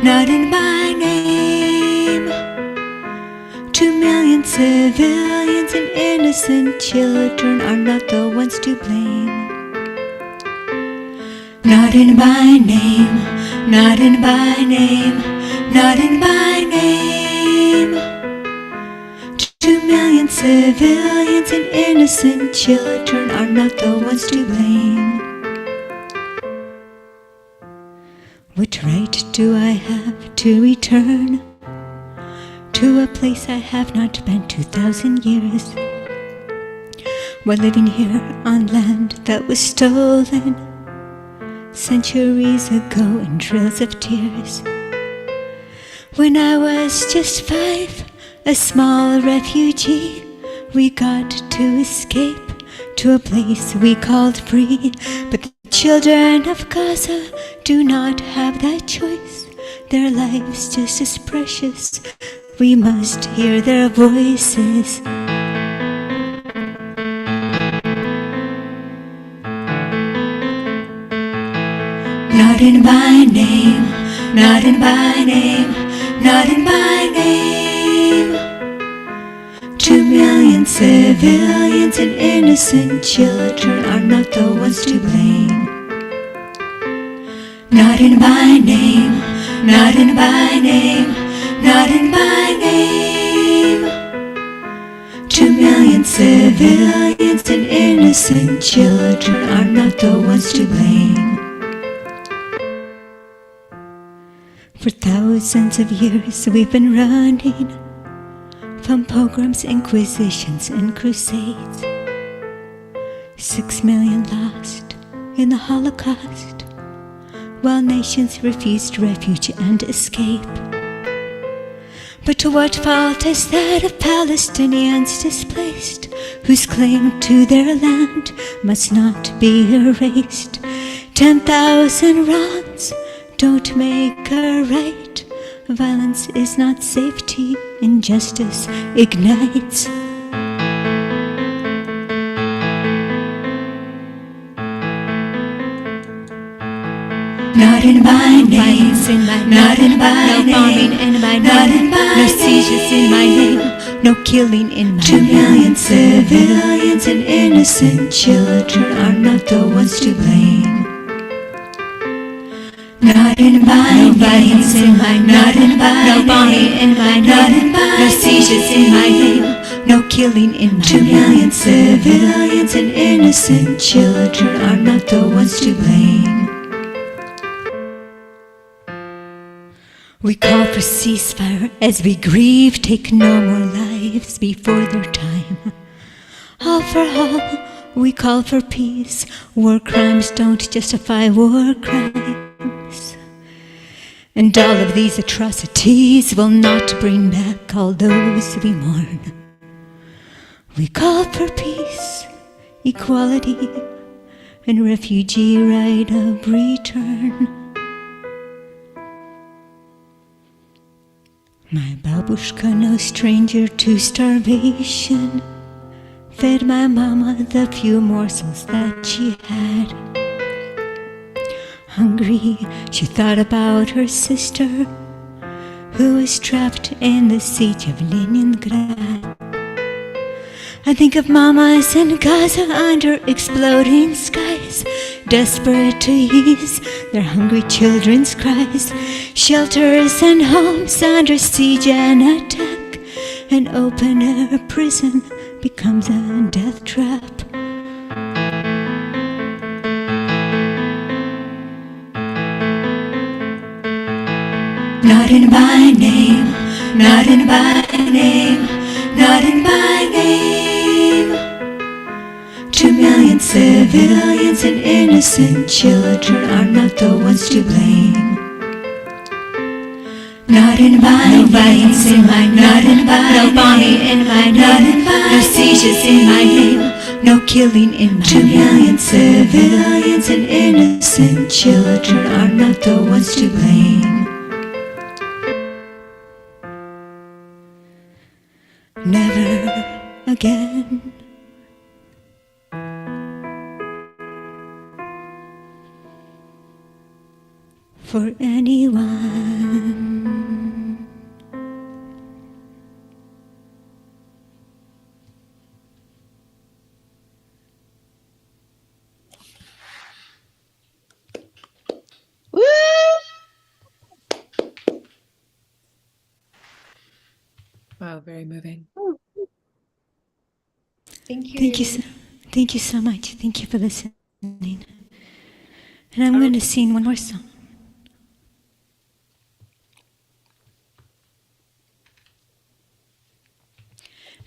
not in my name. 2 million civilians and innocent children are not the ones to blame. Not in my name, not in my name, not in my name. 2 million civilians and innocent children are not the ones to blame. What right do I have to return to a place I have not been 2,000 years, while living here on land that was stolen centuries ago in trails of tears? When I was just 5, a small refugee, we got to escape to a place we called free. But the children of Gaza do not have that choice. Their lives just as precious. We must hear their voices. Not in my name, not in my name, not in my name. 2 million civilians and innocent children are not the ones to blame. Not in my name, not in my name, not in my name. 2 million civilians and innocent children are not the ones to blame. For thousands of years we've been running from pogroms, inquisitions, and crusades. 6 million lost in the Holocaust, while nations refused refuge and escape. But to what fault is that of Palestinians displaced, whose claim to their land must not be erased? 10,000 wrongs don't make a right. Violence is not safety, injustice ignites. Not in my name, not in my name, no bombing in my name, no seizures in my name, no killing in my name. 2 million civilians and innocent children are not the ones to blame. Not in my name, not in my no bombing in my name, no seizures in my name, no killing in my 2 million civilians and innocent children are not the ones to blame. We call for ceasefire as we grieve, take no more lives before their time. All for all, we call for peace. War crimes don't justify war crimes. And all of these atrocities will not bring back all those we mourn. We call for peace, equality, and refugee right of return. My babushka, no stranger to starvation, fed my mama the few morsels that she had. Hungry, she thought about her sister, who was trapped in the siege of Leningrad. I think of mamas in Gaza under exploding skies, desperate to ease their hungry children's cries. Shelters and homes under siege and attack. An open-air prison becomes a death trap. Not in my name, not in my name, not in my name. 2 million civilians and innocent children are not the ones to blame. Not in my no violence in my not in my no bombing in my not in my no seizures in my name, no killing in my 2 million civilians and innocent children are not the ones to blame. Never again. for anyone. Woo! Wow, very moving. Thank you. Thank you so much. Thank you for listening. And I'm going to sing one more song.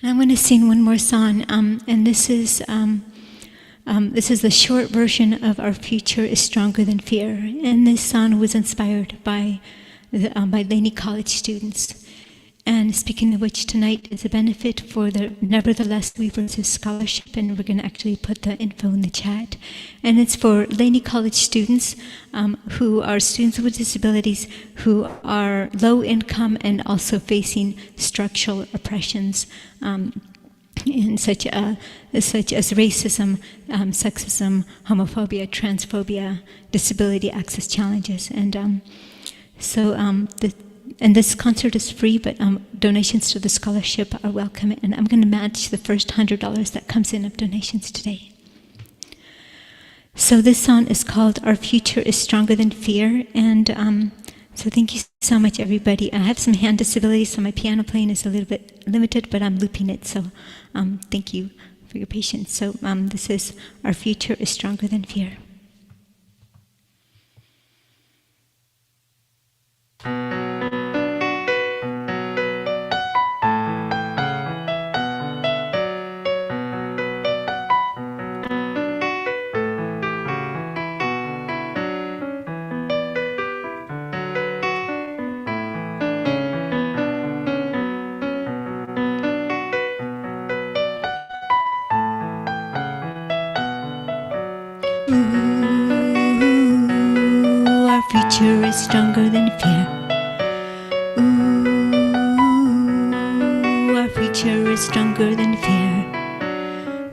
I'm going to sing one more song, and this is the short version of "Our Future Is Stronger Than Fear." And this song was inspired by Laney College students. And speaking of which, tonight is a benefit for the Nevertheless We Persist Scholarship, and we're going to actually put the info in the chat. And it's for Laney College students who are students with disabilities who are low income and also facing structural oppressions in such as racism, sexism, homophobia, transphobia, disability access challenges. And and this concert is free, but donations to the scholarship are welcome. And I'm going to match the first $100 that comes in of donations today. So this song is called "Our Future Is Stronger Than Fear." And so thank you so much, everybody. I have some hand disabilities, so my piano playing is a little bit limited, but I'm looping it. So thank you for your patience. So this is "Our Future Is Stronger Than Fear." Ooh, our future is stronger than fear. Ooh, our future is stronger than fear.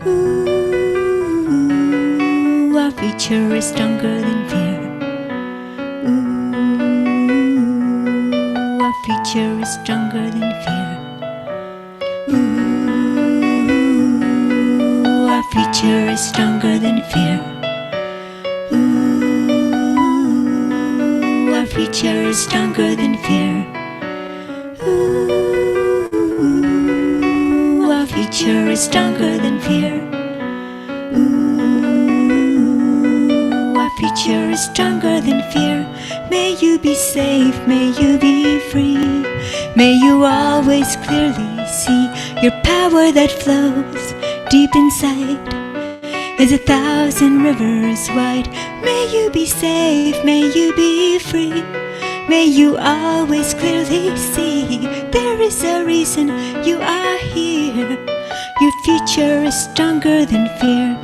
Ooh, our future is stronger than fear. Ooh, our future is stronger than fear. Ooh, our future is stronger than fear. Ooh, our future is stronger than fear. Ooh, our future is stronger than fear. Ooh, our future is stronger than fear. May you be safe, may you be free. May you always clearly see your power that flows deep inside is 1,000 rivers wide. May you be safe, may you be free. May you always clearly see there is a reason you are here. Your future is stronger than fear.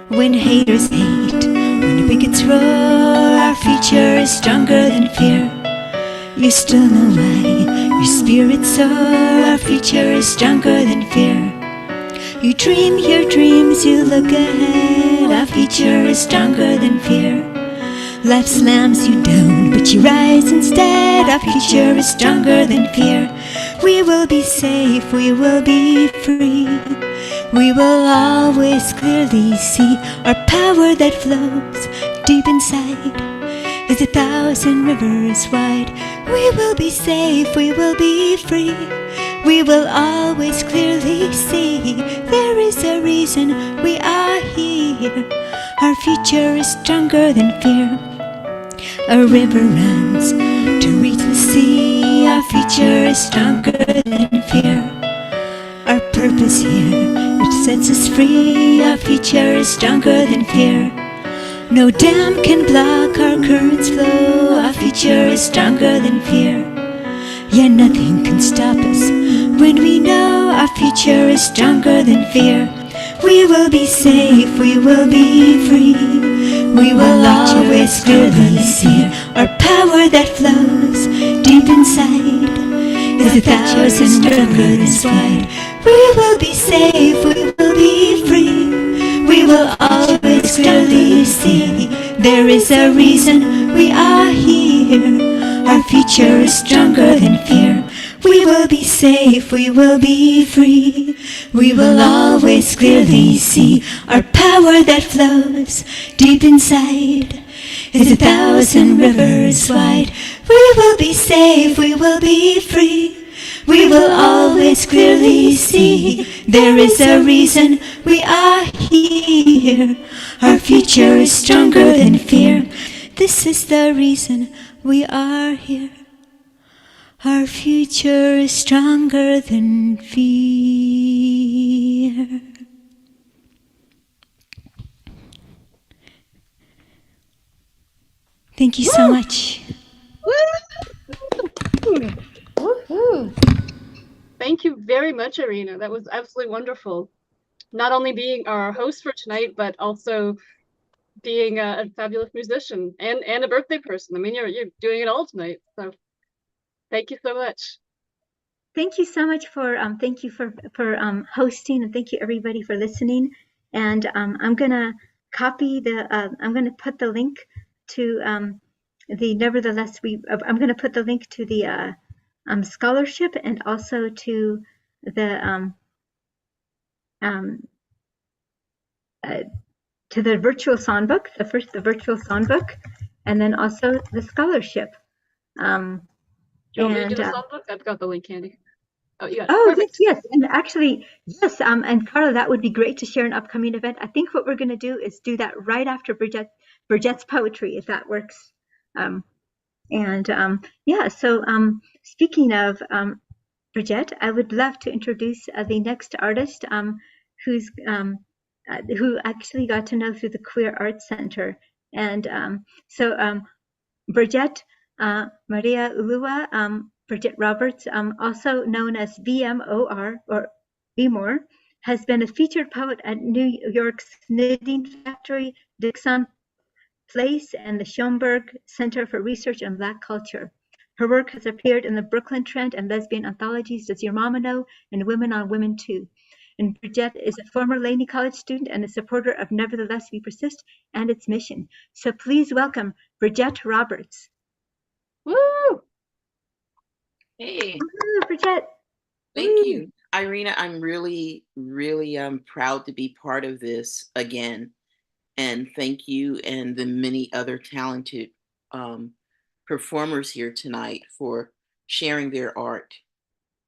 When haters hate, when bigots roar, our future is stronger than fear. You still know why your spirit soar. Our future is stronger than fear. You dream your dreams, you look ahead. Our future is stronger than fear. Life slams you down, but you rise instead. Our future is stronger than fear. We will be safe, we will be free. We will always clearly see our power that flows deep inside is 1,000 rivers wide. We will be safe, we will be free. We will always clearly see there is a reason we are here. Our future is stronger than fear. A river runs to reach the sea. Our future is stronger than fear. Our purpose here, it sets us free. Our future is stronger than fear. No dam can block our current's flow. Our future is stronger than fear. Yeah, nothing can stop us when we know our future is stronger than fear. We will be safe, we will be free. We will always clearly see our power that flows deep inside is 1,000 rivers wide. We will be safe, we will be free. We will always clearly see there is a reason we are here. Our future is stronger than fear. We will be safe, we will be free. We will always clearly see our power that flows deep inside is 1,000 rivers wide. We will be safe, we will be free. We will always clearly see there is a reason we are here. Our future is stronger than fear. This is the reason we are here. Our future is stronger than fear. Thank you so much. Woohoo! Thank you very much, Irina. That was absolutely wonderful. Not only being our host for tonight, but also being a fabulous musician and a birthday person. I mean, you're doing it all tonight. So thank you so much. Thank you so much for hosting, and thank you everybody for listening. And I'm gonna copy the I'm gonna put the link to the nevertheless we I'm gonna put the link to the scholarship and also to the virtual songbook, the virtual songbook, and then also the scholarship. Do you want me to do the songbook? I've got the link handy. Oh, you got it. Oh, Perfect. yes, and actually, yes, and Carla, that would be great to share an upcoming event. I think what we're going to do is do that right after Bridget's poetry, if that works. Yeah, so speaking of Bridget, I would love to introduce the next artist who actually got to know through the Queer Arts Center. And Bridget Maria Ulua, Bridget Roberts, also known as BMOR or BMOR, has been a featured poet at New York's Knitting Factory, Dixon Place, and the Schoenberg Center for Research on Black Culture. Her work has appeared in the Brooklyn Trend and lesbian anthologies Does Your Mama Know and Women on Women Too. And Bridget is a former Laney College student and a supporter of Nevertheless We Persist and its mission. So please welcome Bridget Roberts. Woo! Hey, Bridget. thank you. Irina, I'm really, really proud to be part of this again. And thank you and the many other talented performers here tonight for sharing their art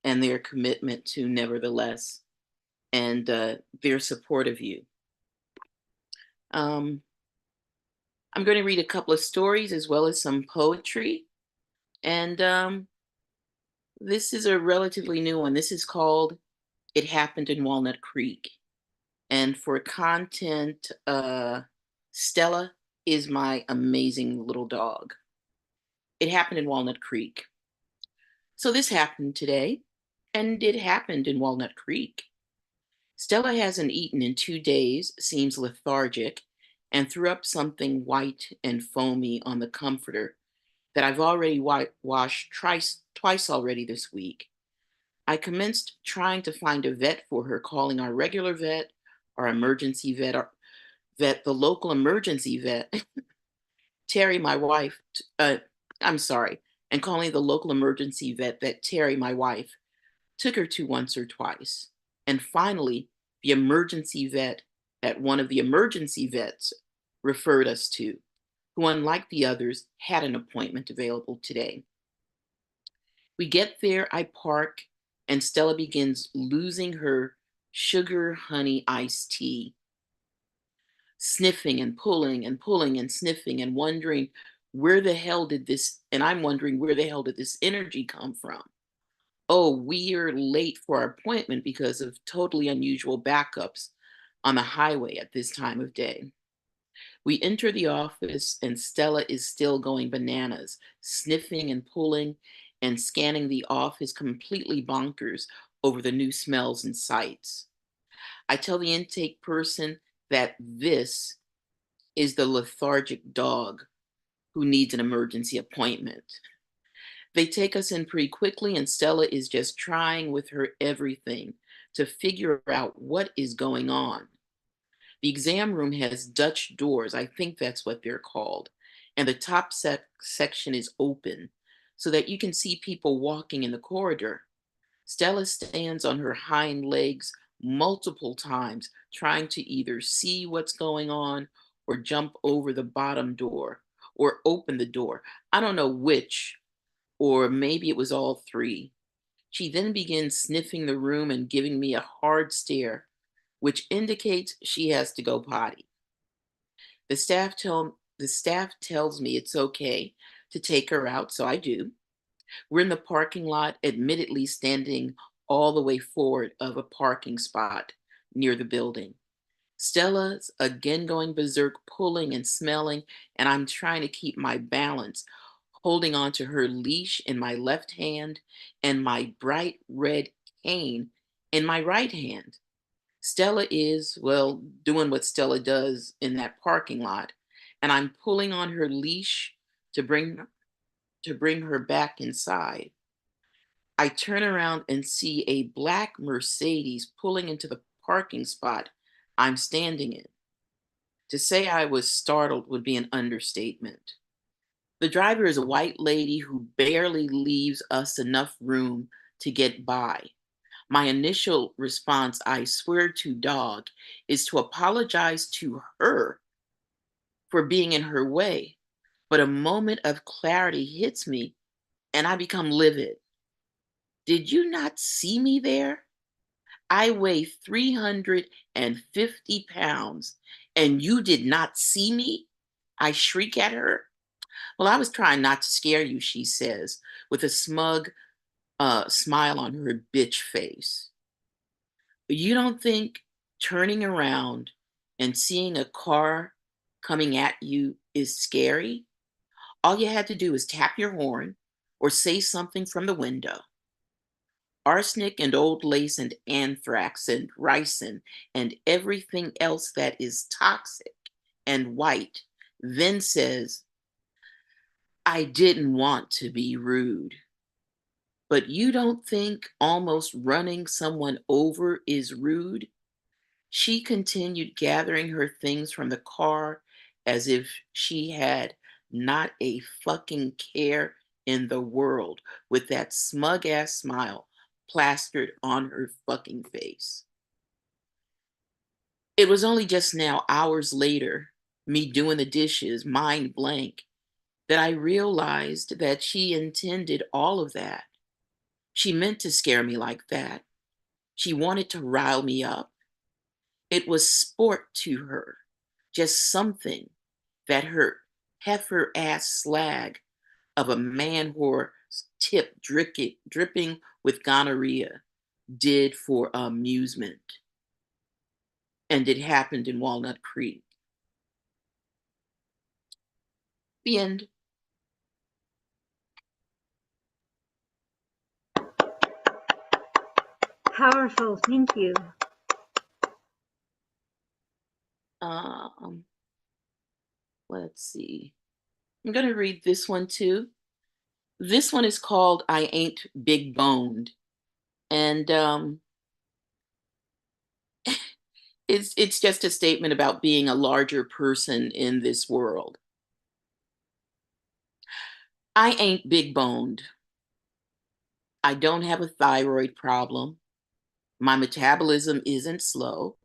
and their commitment to Nevertheless and their support of you. I'm going to read a couple of stories as well as some poetry. And this is a relatively new one. This is called It Happened in Walnut Creek. And for content, Stella is my amazing little dog. It happened in Walnut Creek. So this happened today, and it happened in Walnut Creek. Stella hasn't eaten in 2 days, seems lethargic, and threw up something white and foamy on the comforter that I've already washed twice already this week. I commenced trying to find a vet for her, calling our regular vet, our emergency vet, the local emergency vet, Terry, my wife, and calling the local emergency vet that Terry, my wife, took her to once or twice. And finally, the emergency vet at one of the emergency vets referred us to, who, unlike the others, had an appointment available today. We get there, I park, and Stella begins losing her sugar honey iced tea, sniffing and pulling and pulling and sniffing and wondering I'm wondering where the hell did this energy come from? Oh, we're late for our appointment because of totally unusual backups on the highway at this time of day. We enter the office and Stella is still going bananas, sniffing and pulling and scanning the office completely bonkers over the new smells and sights. I tell the intake person that this is the lethargic dog who needs an emergency appointment. They take us in pretty quickly, and Stella is just trying with her everything to figure out what is going on. The exam room has Dutch doors, I think that's what they're called, and the top section is open so that you can see people walking in the corridor. Stella stands on her hind legs multiple times, trying to either see what's going on or jump over the bottom door or open the door. I don't know which, or maybe it was all three. She then begins sniffing the room and giving me a hard stare, which indicates she has to go potty. The staff tells me it's okay to take her out, so I do. We're in the parking lot, admittedly standing all the way forward of a parking spot near the building. Stella's again going berserk, pulling and smelling, and I'm trying to keep my balance, holding on to her leash in my left hand and my bright red cane in my right hand. Stella is, well, doing what Stella does in that parking lot, and I'm pulling on her leash to bring her back inside. I turn around and see a black Mercedes pulling into the parking spot I'm standing in. To say I was startled would be an understatement. The driver is a white lady who barely leaves us enough room to get by. My initial response, I swear to dog, is to apologize to her for being in her way. But a moment of clarity hits me and I become livid. Did you not see me there? I weigh 350 pounds and you did not see me? I shriek at her. Well, I was trying not to scare you, she says, with a smug smile on her bitch face. You don't think turning around and seeing a car coming at you is scary? All you had to do is tap your horn or say something from the window. Arsenic and old lace and anthrax and ricin and everything else that is toxic and white then says, I didn't want to be rude. But you don't think almost running someone over is rude? She continued gathering her things from the car as if she had not a fucking care in the world, with that smug ass smile plastered on her fucking face. It was only just now, hours later, me doing the dishes, mind blank, that I realized that she intended all of that. She meant to scare me like that. She wanted to rile me up. It was sport to her, just something that her heifer ass slag of a man whore tip dripping with gonorrhea did for amusement. And it happened in Walnut Creek. The end. Powerful. Thank you. Um, let's see. I'm going to read this one too. This one is called I Ain't Big Boned. And it's just a statement about being a larger person in this world. I ain't big boned. I don't have a thyroid problem. My metabolism isn't slow.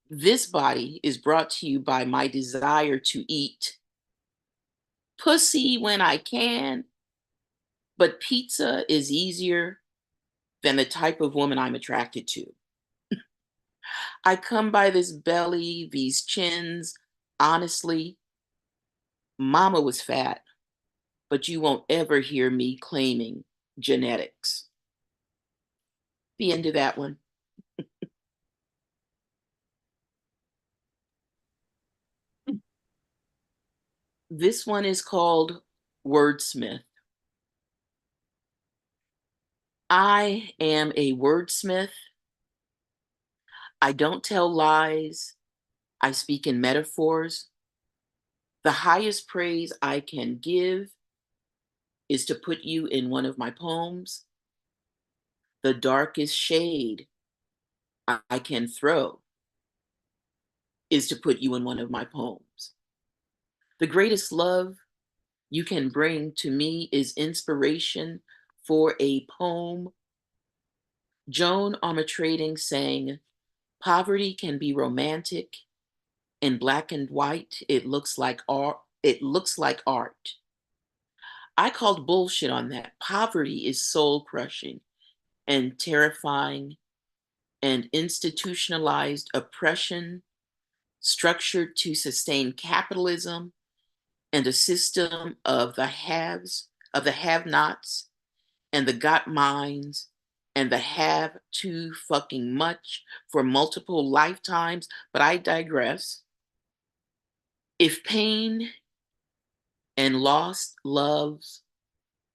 This body is brought to you by my desire to eat pussy when I can, but pizza is easier than the type of woman I'm attracted to. I come by this belly, these chins. Honestly, mama was fat, but you won't ever hear me claiming genetics. The end of that one. This one is called Wordsmith. I am a wordsmith. I don't tell lies. I speak in metaphors. The highest praise I can give is to put you in one of my poems. The darkest shade I can throw is to put you in one of my poems. The greatest love you can bring to me is inspiration for a poem. Joan Armatrading sang, "Poverty can be romantic. In black and white, it looks like art. It looks like art." I called bullshit on that. Poverty is soul crushing and terrifying and institutionalized oppression structured to sustain capitalism and a system of the haves, of the have-nots and the got minds and the have too fucking much for multiple lifetimes. But I digress. If pain and lost loves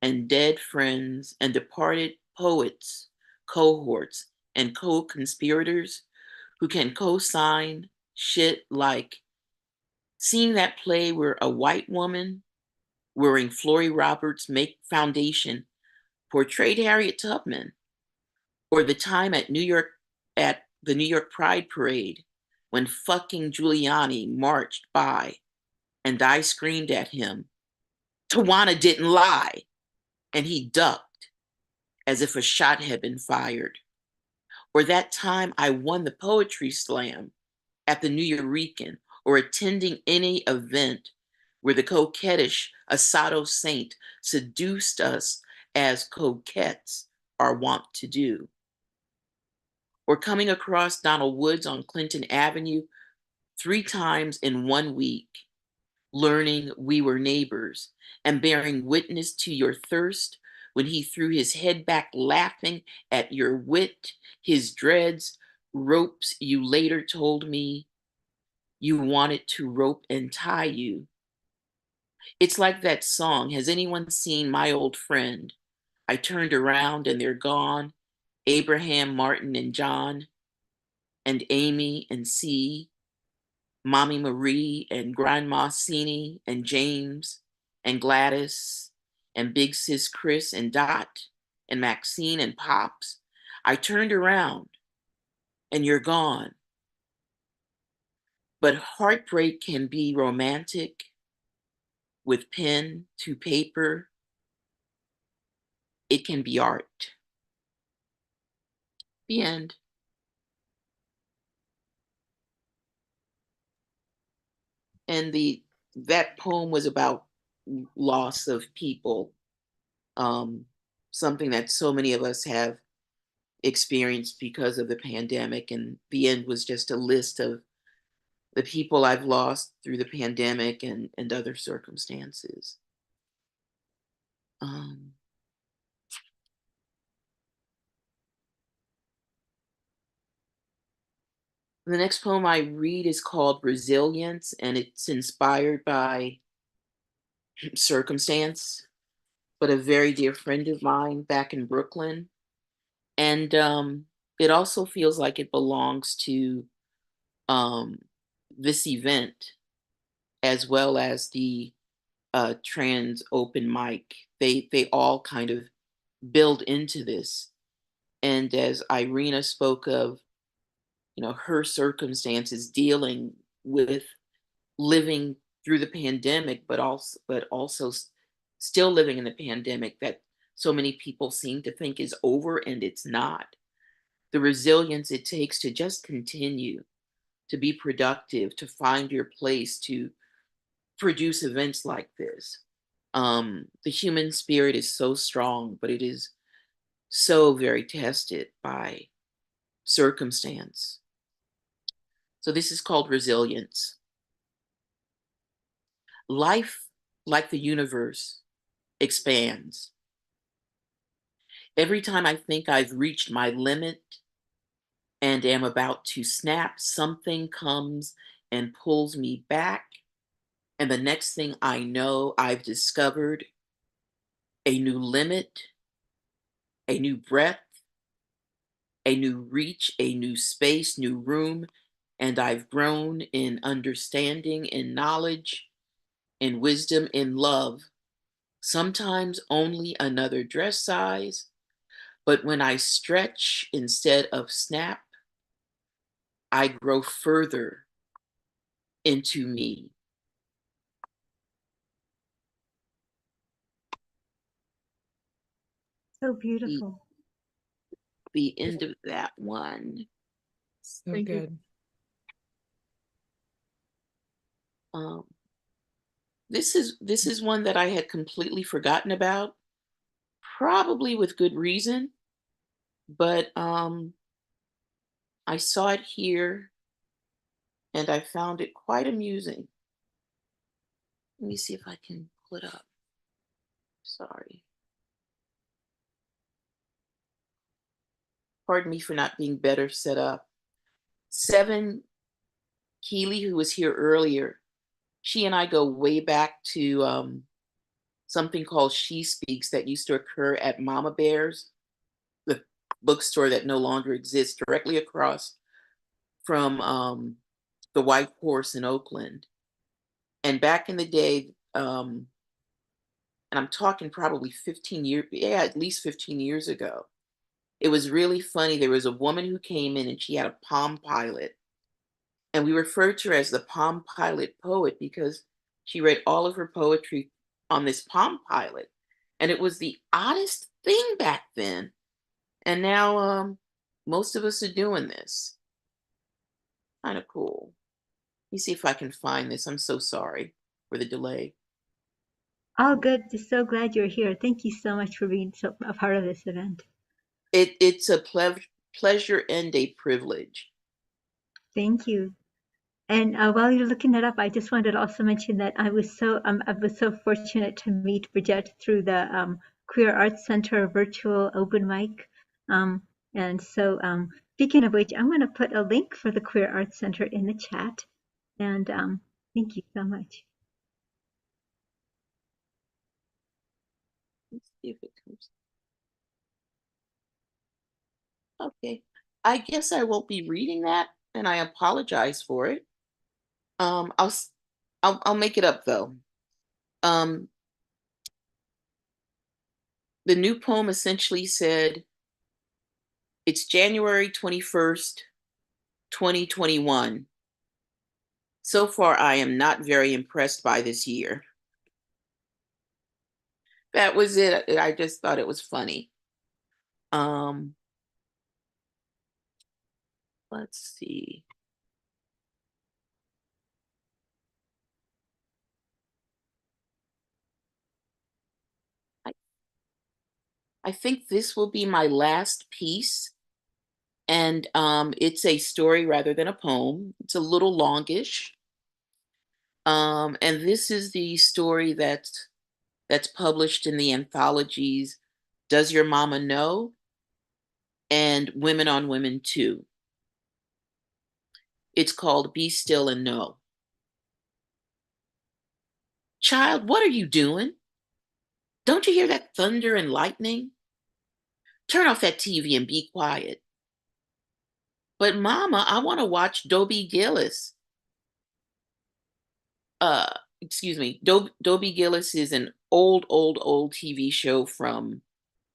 and dead friends and departed poets, cohorts, and co-conspirators who can co-sign shit like seeing that play where a white woman wearing Florrie Roberts' make foundation portrayed Harriet Tubman, or the time at the New York Pride Parade when fucking Giuliani marched by and I screamed at him, "Tawana didn't lie," and he ducked as if a shot had been fired. Or that time I won the poetry slam at the New Eurekan, or attending any event where the coquettish Asado saint seduced us as coquettes are wont to do. Or coming across Donald Woods on Clinton Avenue 3 times in 1 week, learning we were neighbors and bearing witness to your thirst when he threw his head back laughing at your wit, his dreads, ropes you later told me you wanted to rope and tie you. It's like that song. Has anyone seen My Old Friend? I turned around and they're gone. Abraham, Martin, and John, and Amy and C, Mommy Marie and Grandma Cini and James and Gladys and Big Sis Chris and Dot and Maxine and Pops. I turned around and you're gone. But heartbreak can be romantic with pen to paper. It can be art. The end. And that poem was about loss of people, something that so many of us have experienced because of the pandemic. And the end was just a list of the people I've lost through the pandemic and other circumstances. Um, the next poem I read is called Resilience, and it's inspired by circumstance, but a very dear friend of mine back in Brooklyn. And it also feels like it belongs to um, this event as well as the trans open mic. They all kind of build into this. And as Irina spoke of, her circumstances dealing with living through the pandemic, but also still living in the pandemic that so many people seem to think is over, and it's not. The resilience it takes to just continue to be productive, to find your place, to produce events like this. The human spirit is so strong, but it is so very tested by circumstance. So this is called Resilience. Life, like the universe, expands. Every time I think I've reached my limit and am about to snap, something comes and pulls me back. And the next thing I know, I've discovered a new limit, a new breath, a new reach, a new space, new room. And I've grown in understanding, in knowledge, in wisdom, in love. Sometimes only another dress size, but when I stretch instead of snap, I grow further into me. So the beautiful. the end of that one. So Thank you. good. Um, this is one that I had completely forgotten about, probably with good reason, but I saw it here and I found it quite amusing. Let me see if I can pull it up. Sorry. Pardon me for not being better set up. Seven Keeley, who was here earlier, she and I go way back to something called She Speaks that used to occur at Mama Bear's, the bookstore that no longer exists, directly across from the White Horse in Oakland. And back in the day, and I'm talking probably 15 years, yeah, at least 15 years ago, it was really funny. There was a woman who came in and she had a Palm Pilot. And we referred to her as the Palm Pilot poet because she read all of her poetry on this Palm Pilot. And it was the oddest thing back then. And now most of us are doing this. Kind of cool. Let me see if I can find this. I'm so sorry for the delay. All good. Just so glad you're here. Thank you so much for being so a part of this event. It's a pleasure and a privilege. Thank you. And while you're looking that up, I just wanted to also mention that I was so fortunate to meet Bridget through the Queer Arts Center virtual open mic. And so, speaking of which, I'm going to put a link for the Queer Arts Center in the chat. And thank you so much. Let's see if it comes. Okay. I guess I won't be reading that, and I apologize for it. I'll make it up though. Um, the new poem essentially said, it's January 21st, 2021. So far, I am not very impressed by this year. That was it. I just thought it was funny. Um, let's see. I think this will be my last piece. And it's a story rather than a poem. It's a little longish. And this is the story that's published in the anthologies Does Your Mama Know? And Women on Women Too. It's called Be Still and Know. Child, what are you doing? Don't you hear that thunder and lightning? Turn off that TV and be quiet. But Mama, I want to watch Dobie Gillis. Uh, excuse me. Dobie Gillis is an old TV show from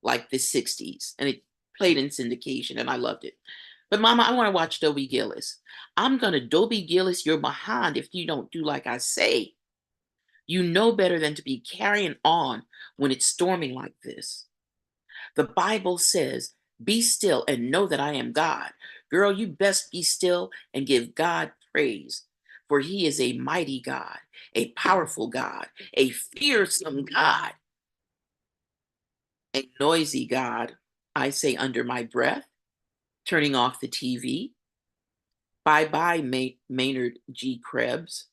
like the 60s, and it played in syndication, and I loved it. But Mama, I want to watch Dobie Gillis. I'm gonna Dobie Gillis your behind if you don't do like I say. You know better than to be carrying on when it's storming like this. The Bible says, be still and know that I am God. Girl, you best be still and give God praise, for he is a mighty God, a powerful God, a fearsome God, a noisy God, I say under my breath, turning off the TV. Bye-bye, Maynard G. Krebs.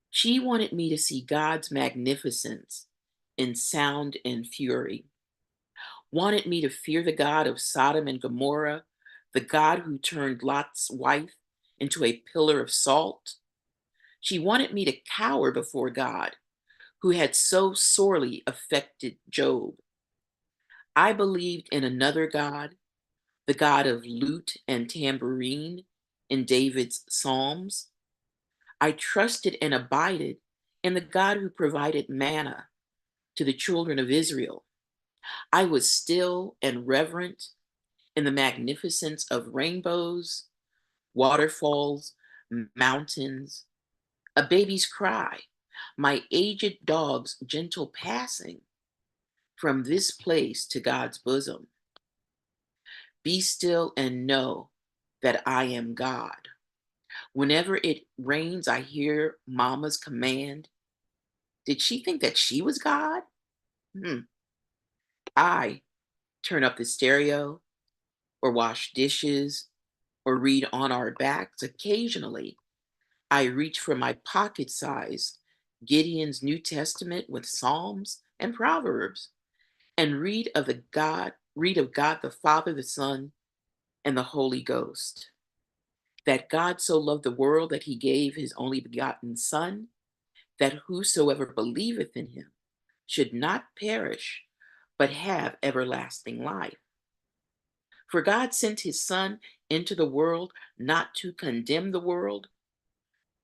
She wanted me to see God's magnificence in sound and fury, wanted me to fear the God of Sodom and Gomorrah, the God who turned Lot's wife into a pillar of salt. She wanted me to cower before God, who had so sorely affected Job. I believed in another God, the God of lute and tambourine in David's Psalms. I trusted and abided in the God who provided manna to the children of Israel. I was still and reverent in the magnificence of rainbows, waterfalls, mountains, a baby's cry, my aged dog's gentle passing, from this place to God's bosom. Be still and know that I am God. Whenever it rains, I hear Mama's command. Did she think that she was God? I turn up the stereo or wash dishes or read on our backs. Occasionally, I reach for my pocket size Gideon's New Testament with Psalms and Proverbs and read of God the Father, the Son, and the Holy Ghost. That God so loved the world that he gave his only begotten Son, that whosoever believeth in him should not perish, but have everlasting life. For God sent his Son into the world not to condemn the world,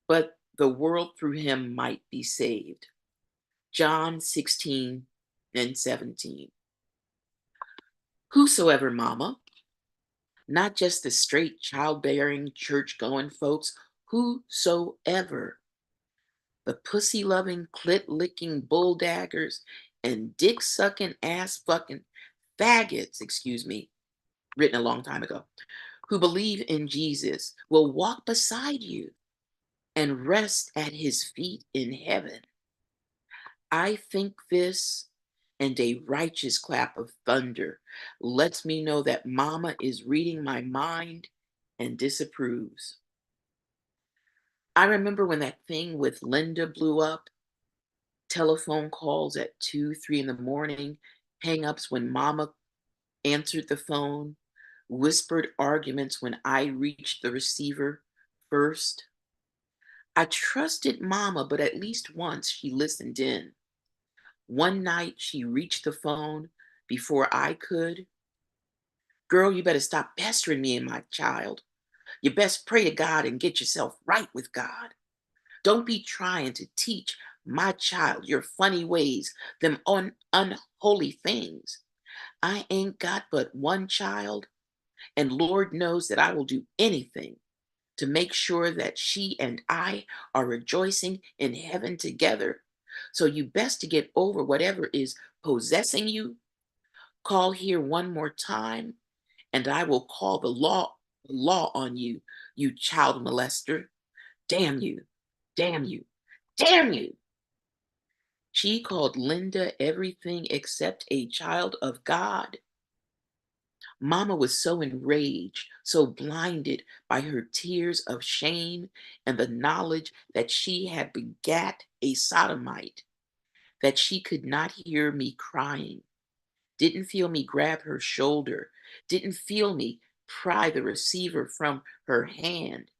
but the world through him might be saved. John 16 and 17. Whosoever, Mama, not just the straight childbearing church going folks, whosoever, the pussy loving, clit licking bull daggers and dick sucking, ass fucking faggots, written a long time ago, who believe in Jesus will walk beside you and rest at his feet in heaven. I think this, and a righteous clap of thunder lets me know that Mama is reading my mind and disapproves. I remember when that thing with Linda blew up, telephone calls at 2, 3 in the morning, hang-ups when Mama answered the phone, whispered arguments when I reached the receiver first. I trusted Mama, but at least once she listened in. One night she reached the phone before I could. Girl, you better stop pestering me and my child. You best pray to God and get yourself right with God. Don't be trying to teach my child your funny ways, them unholy things. I ain't got but one child, and Lord knows that I will do anything to make sure that she and I are rejoicing in heaven together. So you best to get over whatever is possessing you. Call here one more time, and I will call the law on you, you child molester. Damn you, damn you, damn you. She called Linda everything except a child of God. Mama was so enraged, so blinded by her tears of shame and the knowledge that she had begat a sodomite, that she could not hear me crying, didn't feel me grab her shoulder, didn't feel me pry the receiver from her hand.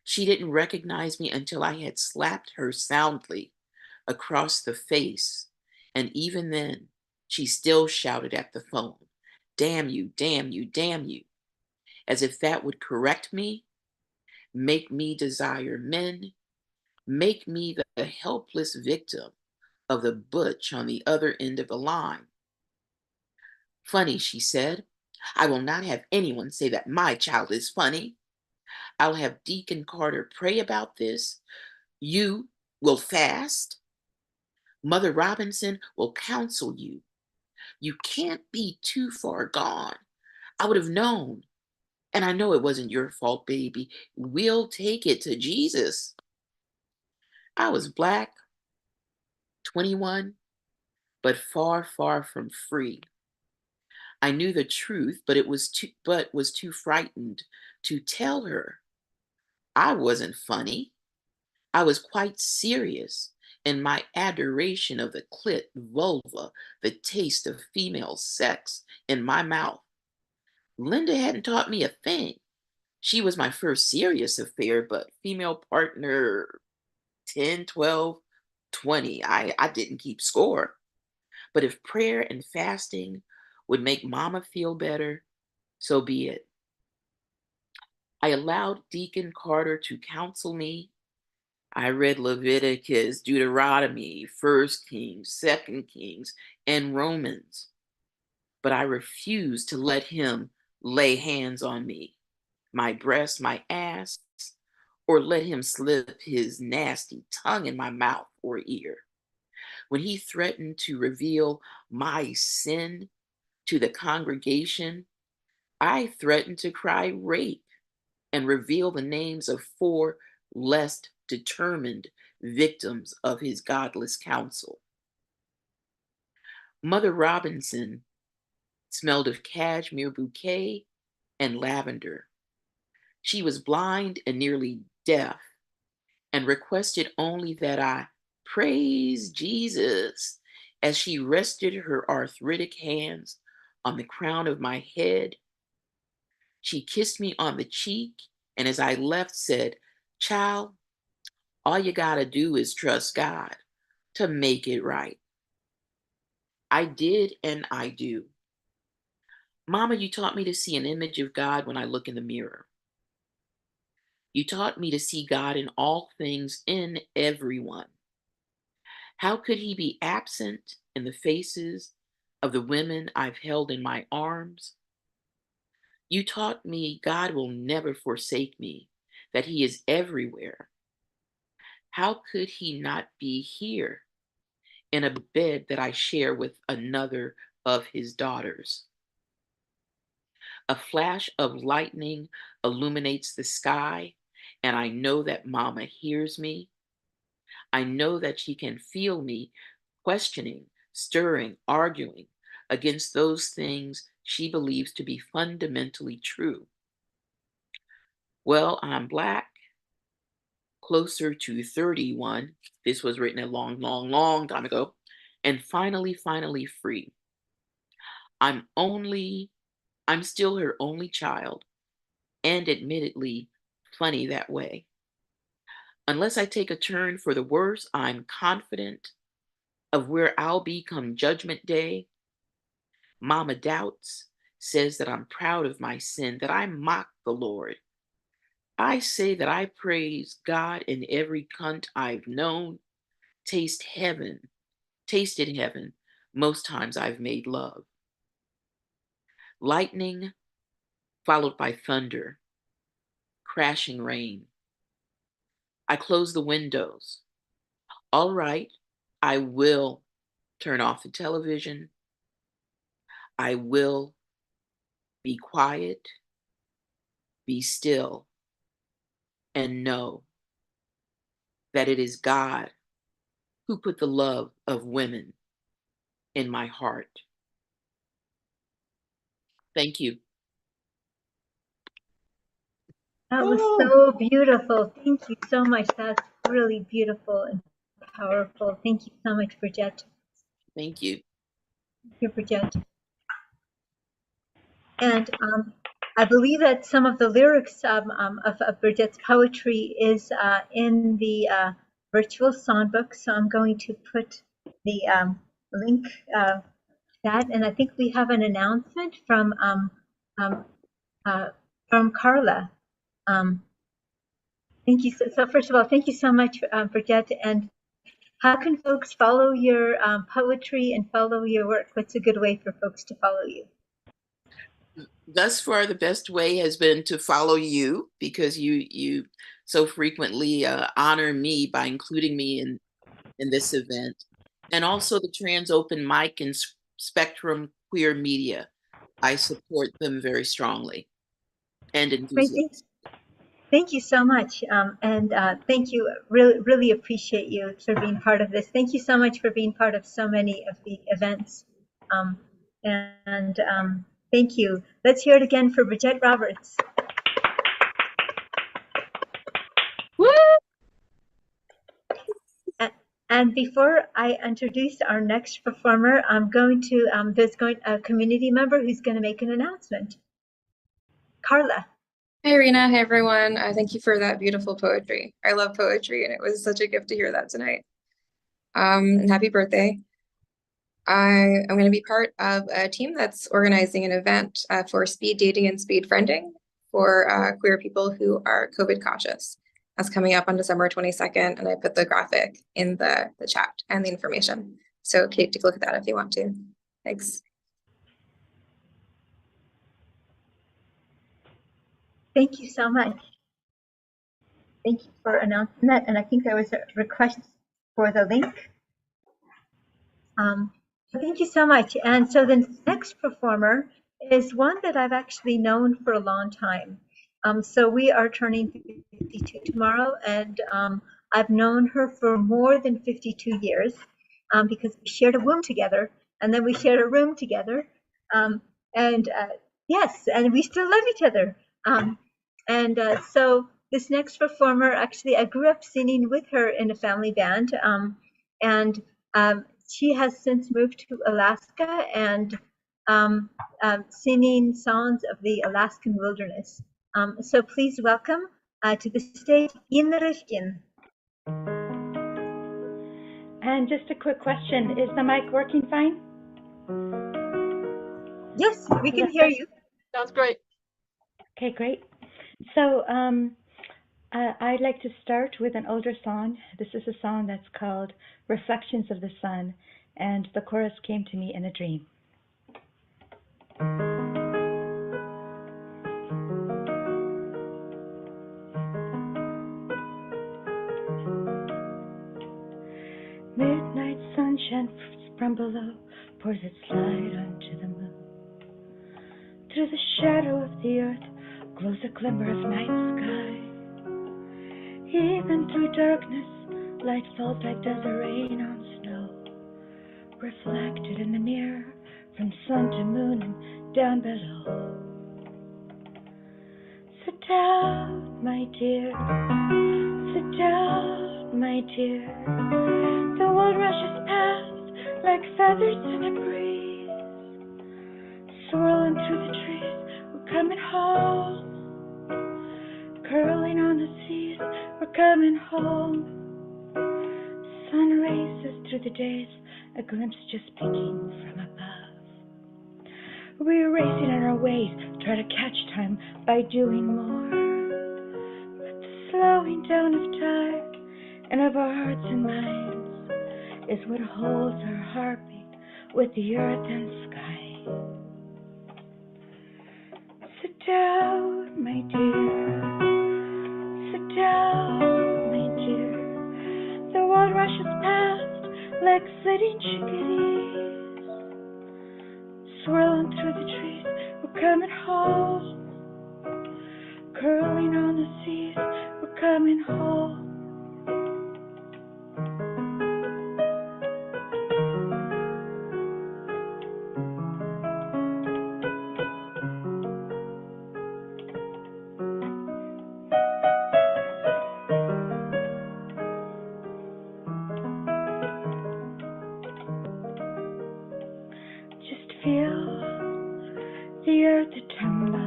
She didn't recognize me until I had slapped her soundly across the face. And even then, she still shouted at the phone, damn you, damn you, damn you, as if that would correct me, make me desire men, make me the helpless victim of the butch on the other end of the line. Funny, she said. I will not have anyone say that my child is funny. I'll have Deacon Carter pray about this. You will fast. Mother Robinson will counsel you. You can't be too far gone. I would have known. And I know it wasn't your fault, baby. We'll take it to Jesus. I was black, 21, but far, far from free. I knew the truth, but was too frightened to tell her. I wasn't funny. I was quite serious in my adoration of the clit, vulva, the taste of female sex in my mouth. Linda hadn't taught me a thing. She was my first serious affair, but female partner 10, 12, 20, I didn't keep score. But if prayer and fasting would make Mama feel better, so be it. I allowed Deacon Carter to counsel me. I read Leviticus, Deuteronomy, First Kings, Second Kings, and Romans. But I refused to let him lay hands on me, my breast, my ass, or let him slip his nasty tongue in my mouth or ear. When he threatened to reveal my sin to the congregation, I threatened to cry rape and reveal the names of 4 less determined victims of his godless counsel. Mother Robinson smelled of cashmere bouquet and lavender. She was blind and nearly deaf and requested only that I praise Jesus as she rested her arthritic hands on the crown of my head. She kissed me on the cheek and as I left said, "Child, all you gotta do is trust God to make it right." I did and I do. Mama, you taught me to see an image of God when I look in the mirror. You taught me to see God in all things, in everyone. How could he be absent in the faces of the women I've held in my arms? You taught me God will never forsake me, that he is everywhere. How could he not be here in a bed that I share with another of his daughters? A flash of lightning illuminates the sky, and I know that Mama hears me. I know that she can feel me questioning, stirring, arguing against those things she believes to be fundamentally true. Well, I'm Black, closer to 31. This was written a long, long, long time ago. And finally free. I'm only, I'm still her only child, and admittedly funny that way. Unless I take a turn for the worse, I'm confident of where I'll be come Judgment Day. Mama doubts, says that I'm proud of my sin, that I mock the Lord. I say that I praise God in every cunt I've known, tasted heaven, most times I've made love. Lightning followed by thunder, crashing rain. I close the windows. All right, I will turn off the television. I will be quiet, be still, and know that it is God who put the love of women in my heart. Thank you. That was so beautiful. Thank you so much. That's really beautiful and powerful. Thank you so much, Bridget. Thank you. Thank you, Bridget. And I believe that some of the lyrics of Bridget's poetry is in the virtual songbook. So I'm going to put the link to that. And I think we have an announcement from Carla. Thank you. So first of all, thank you so much, Bridget. And how can folks follow your poetry and follow your work? What's a good way for folks to follow you? Thus far, the best way has been to follow you because you so frequently honor me by including me in this event, and also the Trans Open Mic and Spectrum Queer Media. I support them very strongly and Great, enthusiastically. thank you so much, and thank you. Really appreciate you for being part of this. Thank you so much for being part of so many of the events, and thank you. Let's hear it again for Bridget Roberts. Woo! And before I introduce our next performer, I'm going to there's a community member who's going to make an announcement. Carla. Hi, Irina. Hi, everyone. Thank you for that beautiful poetry. I love poetry, and it was such a gift to hear that tonight. And happy birthday. I am going to be part of a team that's organizing an event for speed dating and speed friending for queer people who are COVID cautious. That's coming up on December 22nd, and I put the graphic in the chat and the information. So take a look at that if you want to. Thanks. Thank you so much. Thank you for announcing that. And I think there was a request for the link. Thank you so much. And so the next performer is one that I've actually known for a long time. So we are turning 52 tomorrow, and I've known her for more than 52 years because we shared a womb together, and then we shared a room together. And yes, and we still love each other. So this next performer, actually, I grew up singing with her in a family band. And she has since moved to Alaska and singing songs of the Alaskan wilderness. So please welcome to the stage Ina Rifkin. And just a quick question, is the mic working fine? Yes, we can hear you. Sounds great. Okay, great. So I'd like to start with an older song. This is a song that's called Reflections of the Sun, and the chorus came to me in a dream. Midnight sunshine from below pours its light onto the moon. Through the shadow of the earth glows a glimmer of night sky. Even through darkness, light falls like does the rain on snow, reflected in the mirror from sun to moon and down below. Sit down, my dear, sit down, my dear. The world rushes past like feathers in a breeze, swirling through the trees, we're coming home. Curling on the seas, we're coming home. Sun races through the days, a glimpse just peeking from above. We're racing on our ways, try to catch time by doing more. But the slowing down of time and of our hearts and minds is what holds our heartbeat with the earth and sky. Sit down, my dear. Sit down, my dear. The world rushes past like flitting chickadees, swirling through the trees, we're coming home. Curling on the seas, we're coming home. Just feel the earth a tremble,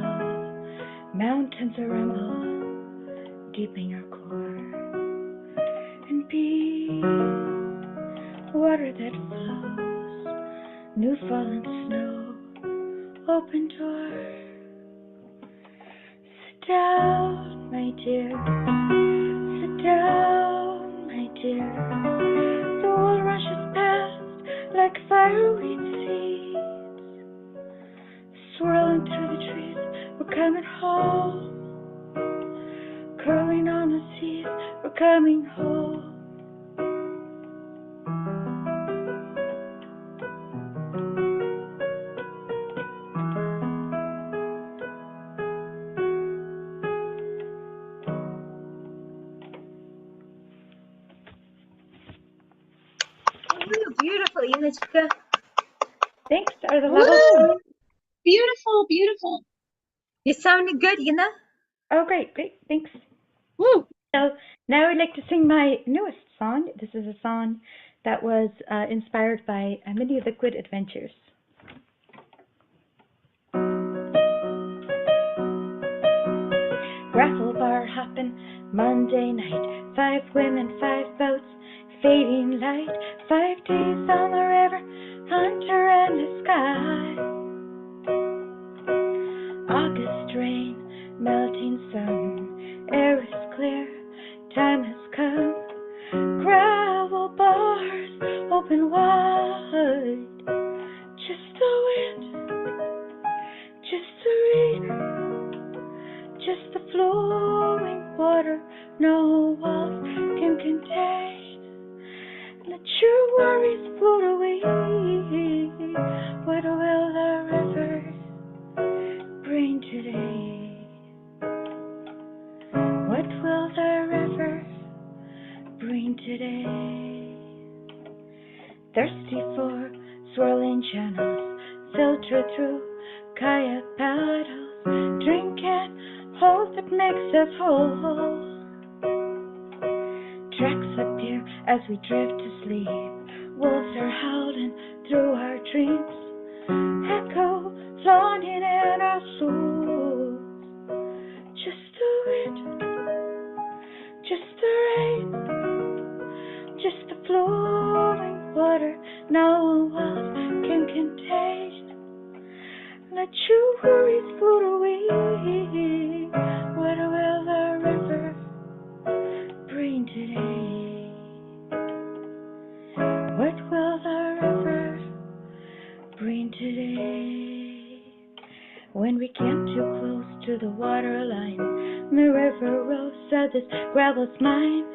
mountains a rumble, deep in your core, and be water that flows, new fallen snow, open door. Sit down, my dear, sit down, my dear. The world rushes past like fireweed seeds, swirling through the trees, we're coming home. Curling on the seas, we're coming home. Beautiful, Inachka. Thanks. Are the levels? Woo! Beautiful, beautiful. You sounded good, Ina. Oh, great, great. Thanks. Woo! So now I'd like to sing my newest song. This is a song that was inspired by Mini Liquid Adventures. Raffle bar hopping, Monday night, 5 women, 5 boats, fading light, 5 days on the river, hunter and the sky. August rain, melting sun, air is clear, time has come. Gravel bars open wide, just the wind, just the rain. Just the flowing water, no walls can contain. Let your worries float away 64 swirling channels filter through kayak paddles, drinking hope that makes us whole. Tracks appear as we drift to sleep. Wolves are howling through our dreams. Echo flaunting in our souls. Just the wind, just the rain, just the flowing water no walls can contain. Let your worries float away. What will the river bring today? What will the river bring today? When we came too close to the waterline, the river rose, said this gravel's mine,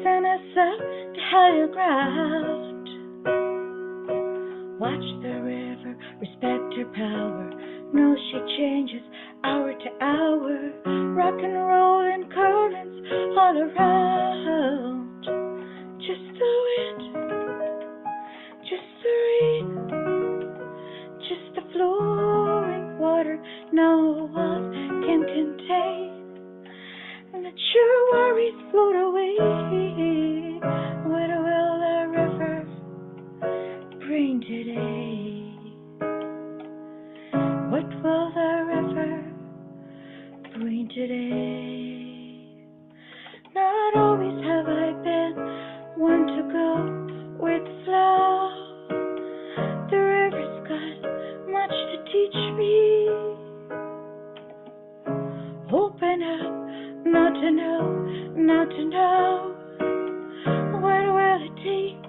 sent us up to higher ground. Watch the river, respect her power, know she changes hour to hour, rock and roll and currents all around. Just the wind, just the rain, just the flowing water no walls can contain. Let your worries float away. What will the river bring today? What will the river bring today? Not always have I been one to go with the flow. The river's got much to teach me. Open up, not to know, not to know. What will it take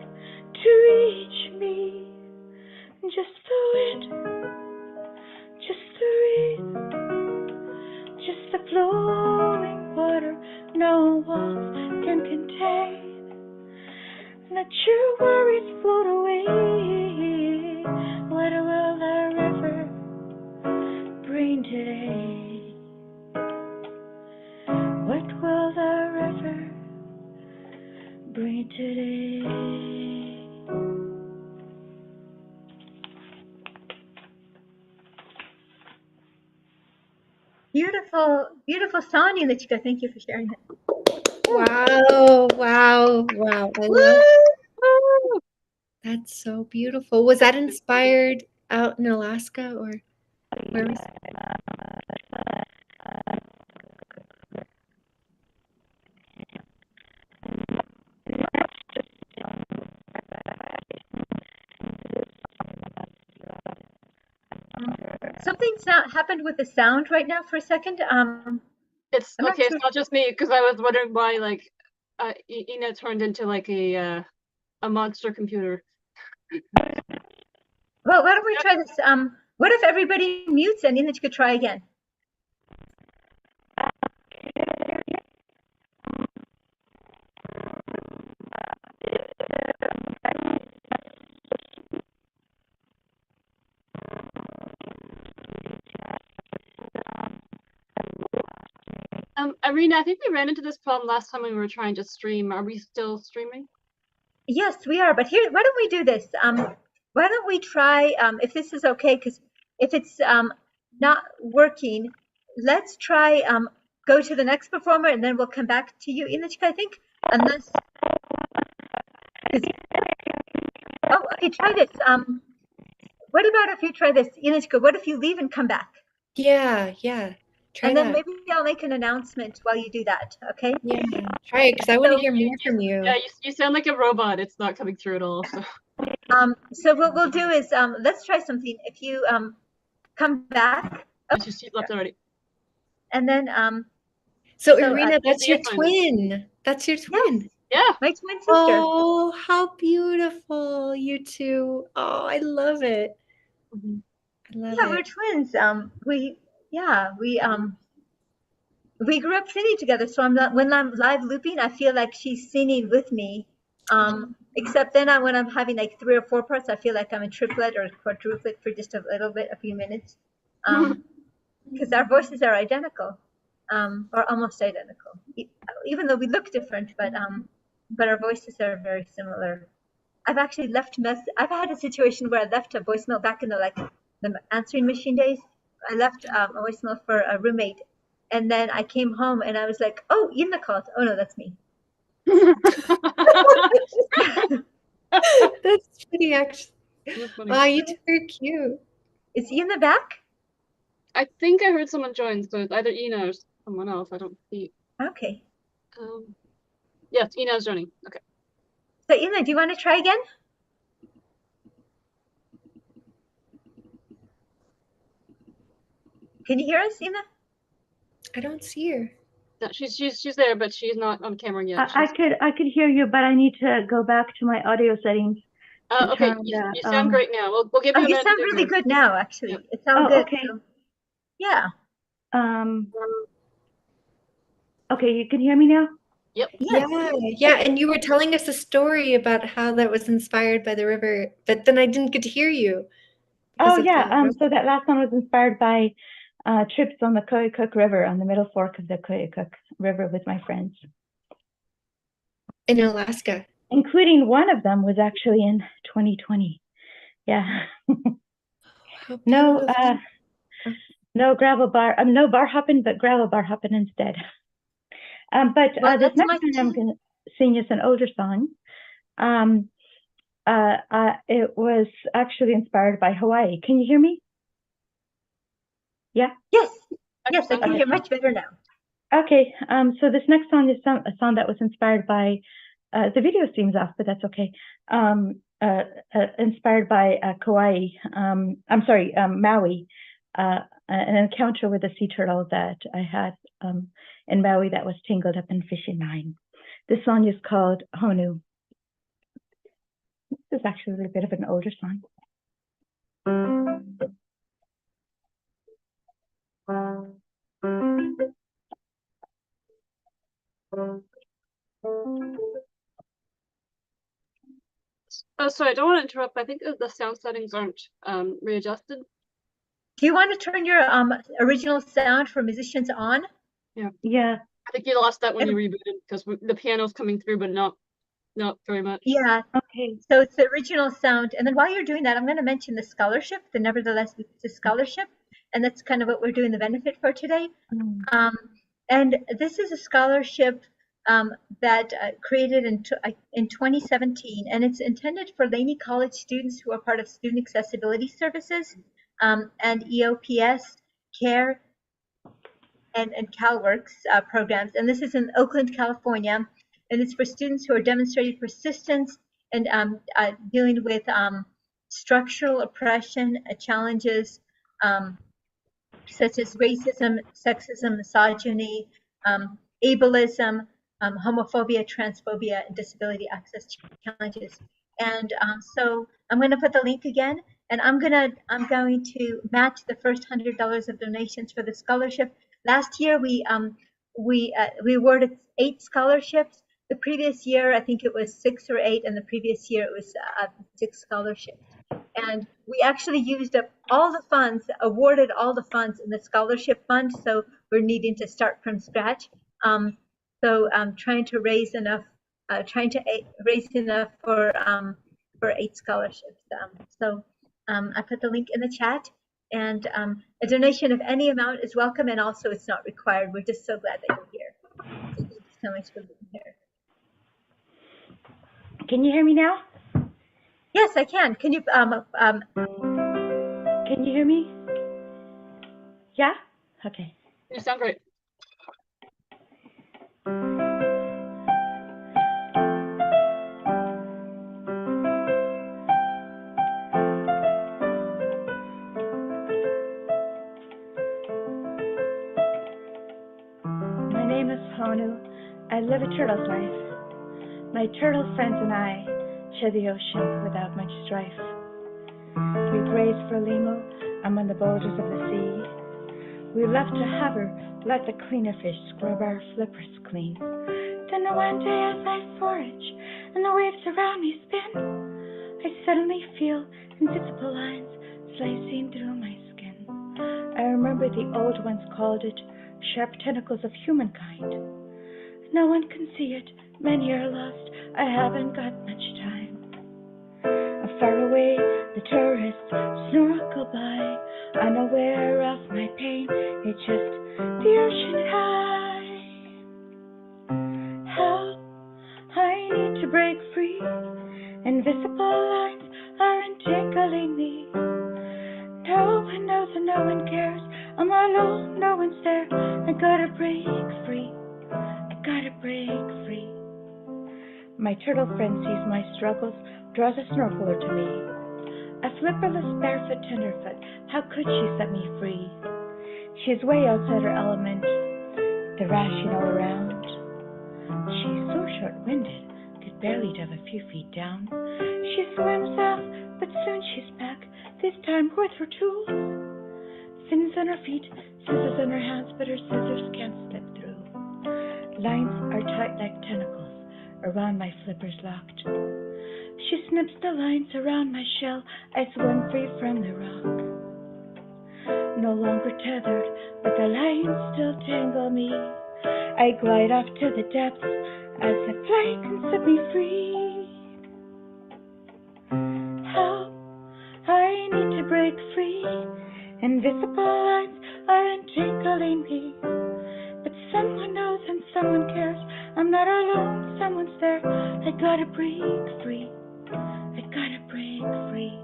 to reach me? Just the wind, just the rain, just the flowing water no walls can contain. Let your worries float away. What will the river bring today? What will the river bring today? Beautiful, beautiful song, Yulichka. Thank you for sharing it. Wow, wow, wow. I love that's so beautiful. Was that inspired out in Alaska or where was Something's happened with the sound right now for a second. It's I'm not okay. sure. It's not just me because I was wondering why like Ina turned into like a monster computer. Well, why don't we try this? What if everybody mutes and Ina could try again? Irina, I think we ran into this problem last time when we were trying to stream. Are we still streaming? Yes, we are. But here, why don't we do this? Why don't we try, if this is okay, because if it's not working, let's try go to the next performer and then we'll come back to you, Inichka, I think, unless. Oh, okay, try this. What about if you try this, Inichka? What if you leave and come back? Yeah, try and then that. maybe I'll make an announcement while you do that, okay? Yeah, try it because I want to hear more from you. Yeah, you sound like a robot. It's not coming through at all. So what we'll do is let's try something. If you come back. Oh, she left already. And then So Irina, that's your twin. That's your twin. Yeah, my twin sister. Oh, how beautiful, you two. Oh, I love it. I love it. We're twins. We grew up singing together. So when I'm live looping, I feel like she's singing with me. Except then when I'm having like 3 or 4 parts, I feel like I'm a triplet or quadruplet for just a little bit, a few minutes. Because our voices are identical, or almost identical, even though we look different, but our voices are very similar. I've actually left I've had a situation where I left a voicemail back in the answering machine days. I left a voicemail for a roommate, and then I came home and I was like, "Oh, Ina called. Oh no, that's me." That's pretty, actually. That's funny. Wow, you two are cute. Is Ina back? I think I heard someone join, so it's either Ina or someone else. I don't see. Okay. Yes, Ina is joining. Okay. So Ina, do you want to try again? Can you hear us, Ina? I don't see her. No, she's there, but she's not on camera yet. I could hear you, but I need to go back to my audio settings. Okay, you sound great now. We'll give you a minute. You sound really good now, actually. Yeah. It sounds good. Okay. So, yeah. Okay, you can hear me now? Yep. Yes. Yeah, and you were telling us a story about how that was inspired by the river, but then I didn't get to hear you. Oh yeah, so that last one was inspired by trips on the Koyukuk River, on the middle fork of the Koyukuk River with my friends. In Alaska. Including one of them was actually in 2020. Yeah. No gravel bar, no bar hopping, but gravel bar hopping instead. But this next one I'm going to sing is an older song. It was actually inspired by Hawaii. Can you hear me? Yeah? Yes, I can hear much better now. Okay, so this next song is a song that was inspired by, the video seems off, but that's okay. Inspired by Kauai, Maui, an encounter with a sea turtle that I had in Maui that was tangled up in fishing line. This song is called Honu. This is actually a bit of an older song. Oh, sorry, I don't want to interrupt, but I think the sound settings aren't readjusted. Do you want to turn your original sound for musicians on? Yeah. I think you lost that when you rebooted because the piano's coming through, but not very much. Yeah. Okay. So it's the original sound, and then while you're doing that, I'm going to mention the scholarship, the Nevertheless the scholarship, and that's kind of what we're doing the benefit for today. And this is a scholarship that created in 2017, and it's intended for Laney College students who are part of Student Accessibility Services and EOPS, CARE, and CalWorks programs. And this is in Oakland, California, and it's for students who are demonstrating persistence and dealing with structural oppression challenges such as racism, sexism, misogyny, ableism, homophobia, transphobia, and disability access challenges. And so I'm going to put the link again, and I'm going to match the first $100 of donations for the scholarship. Last year we awarded 8 scholarships. The previous year I think it was 6 or 8, and the previous year it was 6 scholarships. And we actually used up all the funds, awarded all the funds in the scholarship fund, so we're needing to start from scratch. So I'm trying to raise enough, for 8 scholarships. So I put the link in the chat, and a donation of any amount is welcome, and also it's not required. We're just so glad that you're here. So thank you so much for being here. Can you hear me now? Yes, I can. Can you hear me? Yeah? Okay. You sound great. My name is Honu. I live a turtle's life. My turtle friends and I share the ocean without much strife. We graze for limo among the boulders of the sea. We love to hover, let the cleaner fish scrub our flippers clean. Then one day as I forage and the waves around me spin, I suddenly feel invisible lines slicing through my skin. I remember the old ones called it sharp tentacles of humankind. No one can see it, many are lost, I haven't got much time. far away, the tourists snorkel by, unaware of my pain. It's just the ocean high. How I need to break free. Invisible lines are entangling me. No one knows and no one cares. I'm alone, no one's there. I gotta break free. I gotta break free. My turtle friend sees my struggles, draws a snorkeler to me. A flipperless, barefoot tenderfoot, how could she set me free? She's way outside her element, thrashing all around. She's so short-winded, could barely dive a few feet down. She swims off, but soon she's back, this time with her tools. Fins on her feet, scissors in her hands, but her scissors can't slip through. Lines are tight like tentacles around my flippers locked. She snips the lines around my shell. I swim free from the rock. No longer tethered, but the lines still tangle me. I glide off to the depths as the flight can set me free. How I need to break free. Invisible lines are entangling me. But someone knows and someone cares. I'm not alone, someone's there. I gotta break free. I gotta break free.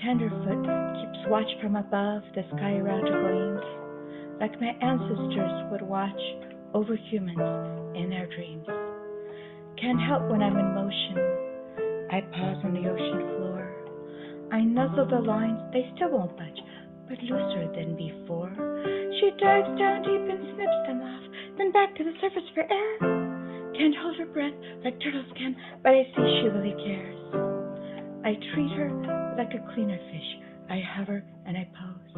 Tenderfoot keeps watch from above. The sky around her gleams like my ancestors would watch over humans in their dreams. Can't help when I'm in motion. I pause on the ocean floor. I nuzzle the lines, they still won't budge, but looser than before. She dives down deep and snips them off, then back to the surface for air. Can't hold her breath like turtles can, but I see she really cares. I treat her like a cleaner fish. I hover and I pose.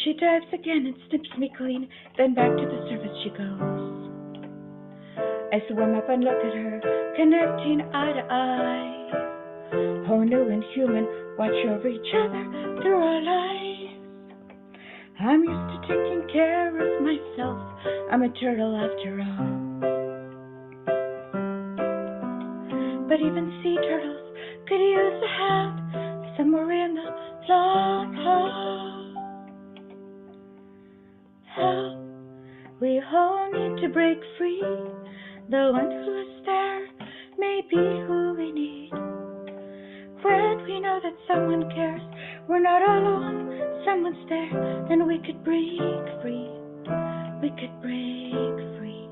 She dives again and snips me clean, then back to the surface she goes. I swim up and look at her, connecting eye to eye. Whole new and human, watch over each other through our lives. I'm used to taking care of myself. I'm a turtle after all. But even sea turtles could use a hand somewhere in the long haul. How we all need to break free. The one who is there may be who we need. When we know that someone cares, we're not alone, someone's there, and we could break free. We could break free.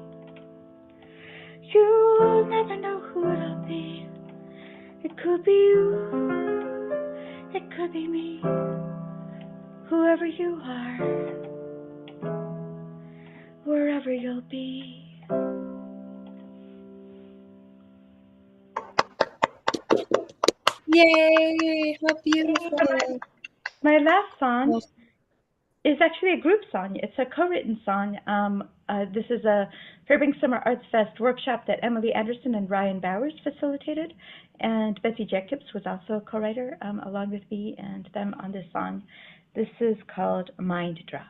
You'll never know who it'll be. It could be you, it could be me. Whoever you are, wherever you'll be. Yay! How beautiful. My last song is actually a group song. It's a co-written song. This is a Fairbanks Summer Arts Fest workshop that Emily Anderson and Ryan Bowers facilitated, and Betsy Jacobs was also a co-writer along with me and them on this song. This is called Mind Drop.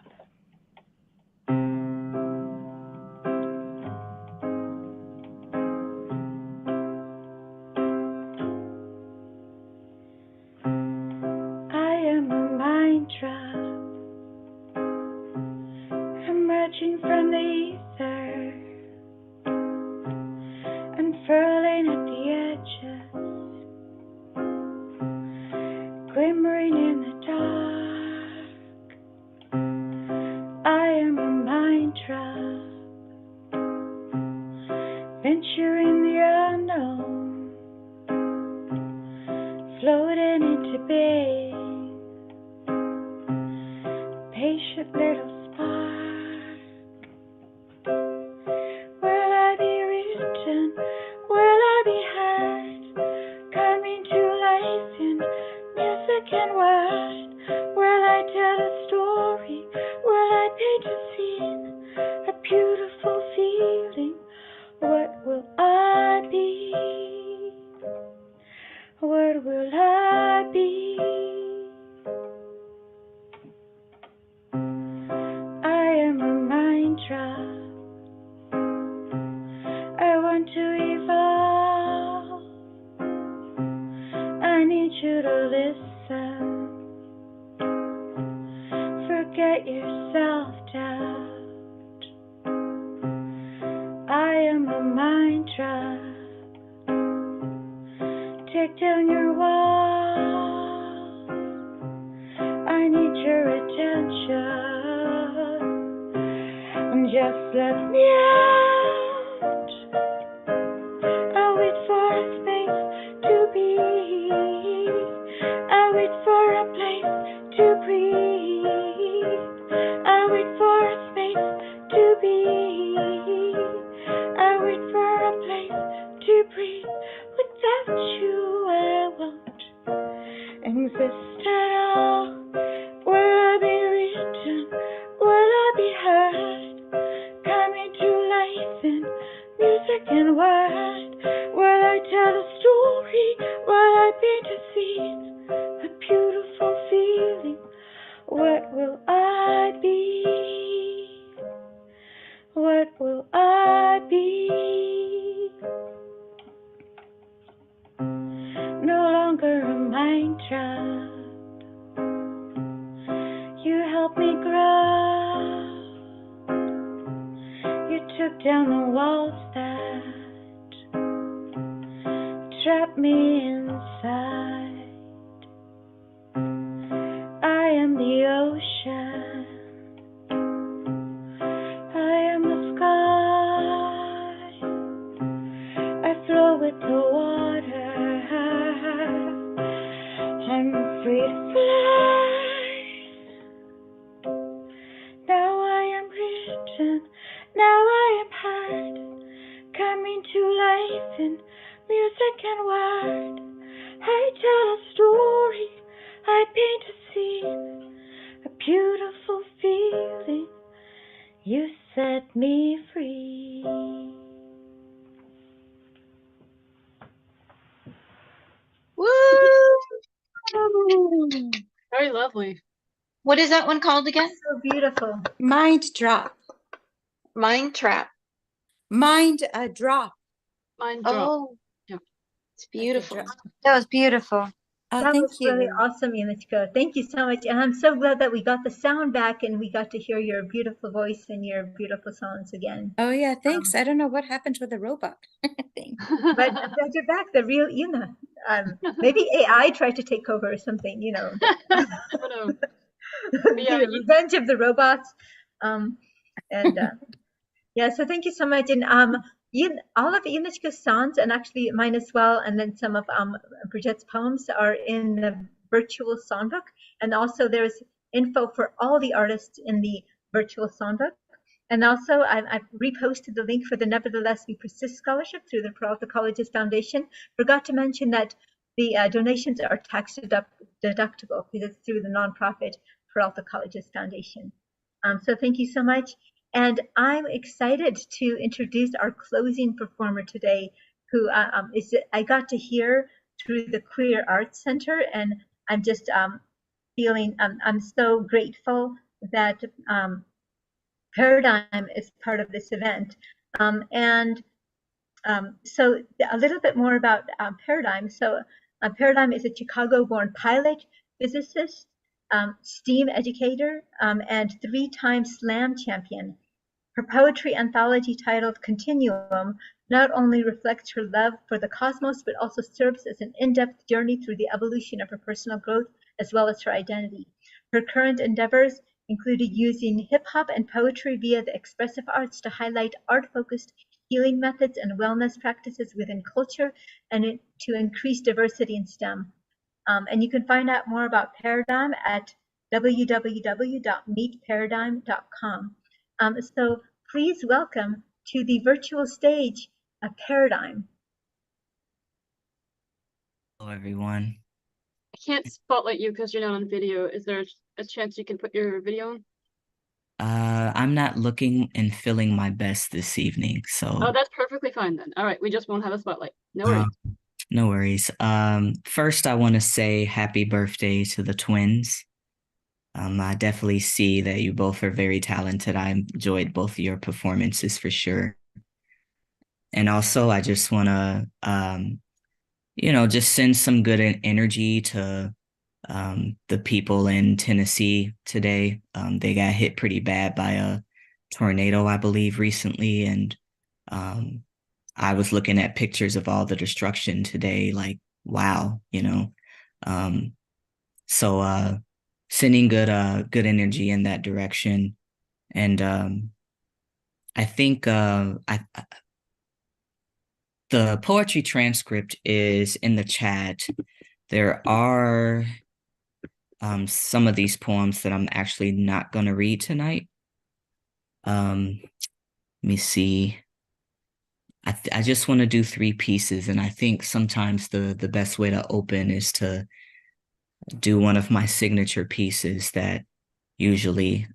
I am a mind drop emerging from the ether, unfurling at the edges, glimmering in the dark. I am a mind drop, venturing the unknown, floating into being, patient little spark. Will I be written? Will I be heard? Coming to life in music and word. Will I tell a story? Will I paint a scene? A beautiful feeling. What will I be? What will I be? I am a mind drop. I want to evolve need you to listen. Forget your self-doubt. I am a mind trap. Take down your walls. I need your attention. Just let me out. I'll wait for a space to breathe. I'll wait for a place to breathe. I'll wait for a space to breathe. I'll wait for a place to breathe. Without you, I won't exist at all. Will I be written? Will I be heard? Coming to life in music and word. Will I tell a story? Will I paint a scene? A beautiful feeling. What will I be? What will I be? No longer a mind trap. You help me grow. You took down the walls that trap me inside. I am the ocean. I am the sky. I flow with the water. I'm free to fly. Now I am written. Now I am heard. Coming to life in music and word. I tell a story. I paint a scene. A beautiful feeling. You set me free. Woo! Very lovely. What is that one called again? So beautiful. Mind drop. Mind Trap. Mind a drop. Mind drop. Oh, Yeah. it's beautiful. drop. That was beautiful. Oh, That thank was you. really awesome, Yunichka. Thank you so much. And I'm so glad that we got the sound back and we got to hear your beautiful voice and your beautiful songs again. Oh yeah, thanks. I don't know what happened with the robot thing. But I'm glad you're back, the real Yuna. Maybe AI tried to take over or something, you know. Never know. Yeah, The revenge of the robots. Yeah, so thank you so much. And all of Yunichka's songs, and actually mine as well, and then some of Bridgette's poems are in the virtual songbook. And also there's info for all the artists in the virtual songbook. And also I've reposted the link for the Nevertheless We Persist Scholarship through the Peralta Colleges Foundation. Forgot to mention that the donations are tax deductible because it's through the nonprofit Peralta Colleges Foundation. So thank you so much. And I'm excited to introduce our closing performer today, who I got to hear through the Queer Arts Center, and I'm just feeling I'm so grateful that Paradigm is part of this event. So a little bit more about Paradigm. So Paradigm is a Chicago-born pilot, physicist, STEAM educator, and three-time slam champion. Her poetry anthology titled Continuum not only reflects her love for the cosmos, but also serves as an in-depth journey through the evolution of her personal growth as well as her identity. Her current endeavors included using hip-hop and poetry via the expressive arts to highlight art-focused healing methods and wellness practices within culture and to increase diversity in STEM. And you can find out more about Paradigm at www.meetparadigm.com. So please welcome to the virtual stage a Paradigm. Hello, everyone. I can't spotlight you because you're not on video. Is there a chance you can put your video on? I'm not looking and feeling my best this evening, so. Oh, that's perfectly fine then. All right, we just won't have a spotlight. No worries. No worries. First, I want to say happy birthday to the twins. I definitely see that you both are very talented. I enjoyed both of your performances for sure. And also, I just want to just send some good energy to the people in Tennessee today. They got hit pretty bad by a tornado, I believe, recently. And I was looking at pictures of all the destruction today, like, wow, Um, so sending good energy in that direction. And I think the poetry transcript is in the chat. There are some of these poems that I'm actually not going to read tonight. Let me see. I just want to do 3 pieces, and I think sometimes the best way to open is to do one of my signature pieces that usually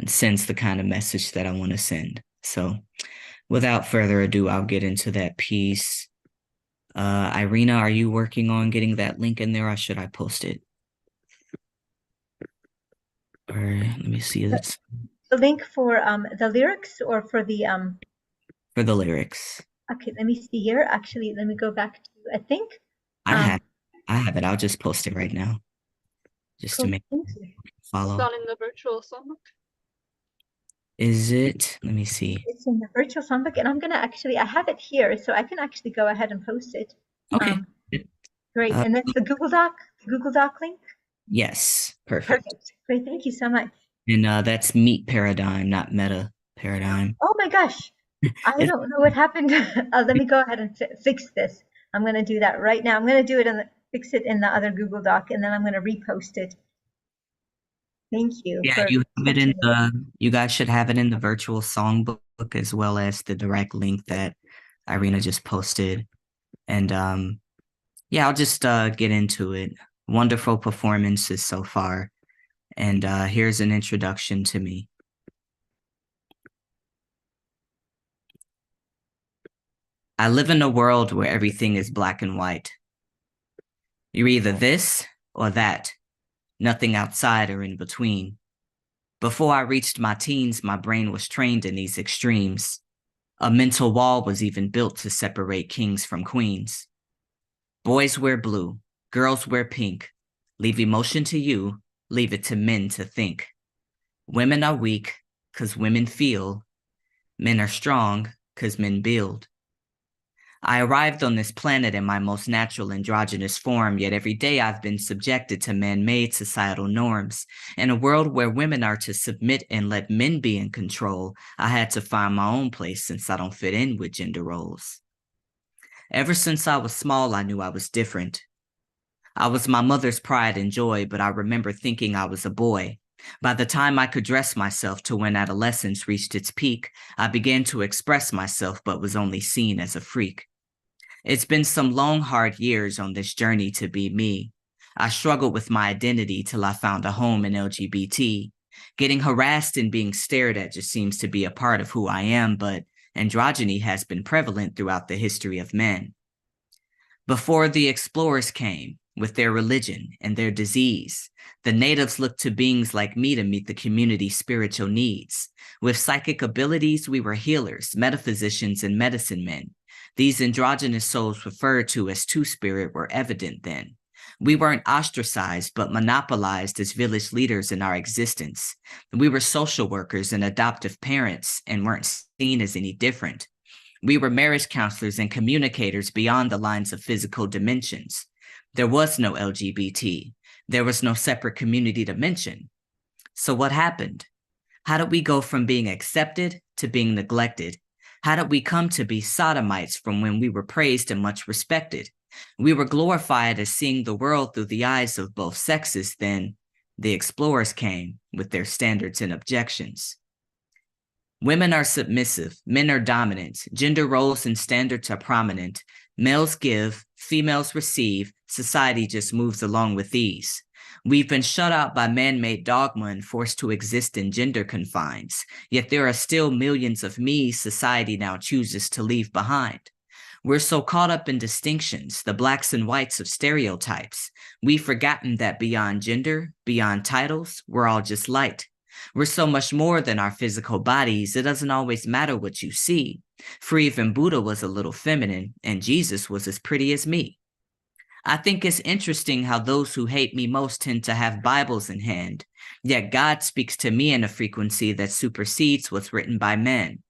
sends the kind of message that I want to send. So without further ado, I'll get into that piece. Irina, are you working on getting that link in there, or should I post it? Or let me see this. The link for the lyrics or for the For the lyrics. Okay, let me see here. Actually, let me go back to, I think. I have it. I'll just post it right now. Just Cool. to make follow. It's not in the virtual songbook. Is it? Let me see. It's in the virtual songbook, and I'm gonna actually, I have it here, so I can actually go ahead and post it. Okay. Great. And that's the Google Doc link? Yes. Perfect. Great. Thank you so much. And that's Meet Paradigm, not Meta Paradigm. Oh my gosh. I don't know what happened. Let me go ahead and fix this. I'm going to do that right now. I'm going to do it and fix it in the other Google Doc, and then I'm going to repost it. Thank you. Yeah, you guys should have it in the virtual songbook as well as the direct link that Irina just posted. And yeah, I'll just get into it. Wonderful performances so far. And here's an introduction to me. I live in a world where everything is black and white. You're either this or that, nothing outside or in between. Before I reached my teens, my brain was trained in these extremes. A mental wall was even built to separate kings from queens. Boys wear blue, girls wear pink. Leave emotion to you, leave it to men to think. Women are weak, 'cause women feel. Men are strong, 'cause men build. I arrived on this planet in my most natural androgynous form, yet every day I've been subjected to man-made societal norms. In a world where women are to submit and let men be in control, I had to find my own place since I don't fit in with gender roles. Ever since I was small, I knew I was different. I was my mother's pride and joy, but I remember thinking I was a boy. By the time I could dress myself to when adolescence reached its peak, I began to express myself but was only seen as a freak. It's been some long, hard years on this journey to be me. I struggled with my identity till I found a home in LGBT. Getting harassed and being stared at just seems to be a part of who I am, but androgyny has been prevalent throughout the history of men. Before the explorers came, with their religion and their disease, the natives looked to beings like me to meet the community's spiritual needs. With psychic abilities, we were healers, metaphysicians, and medicine men. These androgynous souls referred to as two-spirit were evident then. We weren't ostracized, but monopolized as village leaders in our existence. We were social workers and adoptive parents and weren't seen as any different. We were marriage counselors and communicators beyond the lines of physical dimensions. There was no LGBT. There was no separate community to mention. So what happened? How did we go from being accepted to being neglected? How did we come to be sodomites from when we were praised and much respected? We were glorified as seeing the world through the eyes of both sexes. Then the explorers came with their standards and objections. Women are submissive, men are dominant, gender roles and standards are prominent. Males give, females receive, society just moves along with ease. We've been shut out by man-made dogma and forced to exist in gender confines, yet there are still millions of me society now chooses to leave behind. We're so caught up in distinctions, the blacks and whites of stereotypes. We've forgotten that beyond gender, beyond titles, we're all just light. We're so much more than our physical bodies. It doesn't always matter what you see. For even Buddha was a little feminine, and Jesus was as pretty as me. I think it's interesting how those who hate me most tend to have Bibles in hand, yet God speaks to me in a frequency that supersedes what's written by men.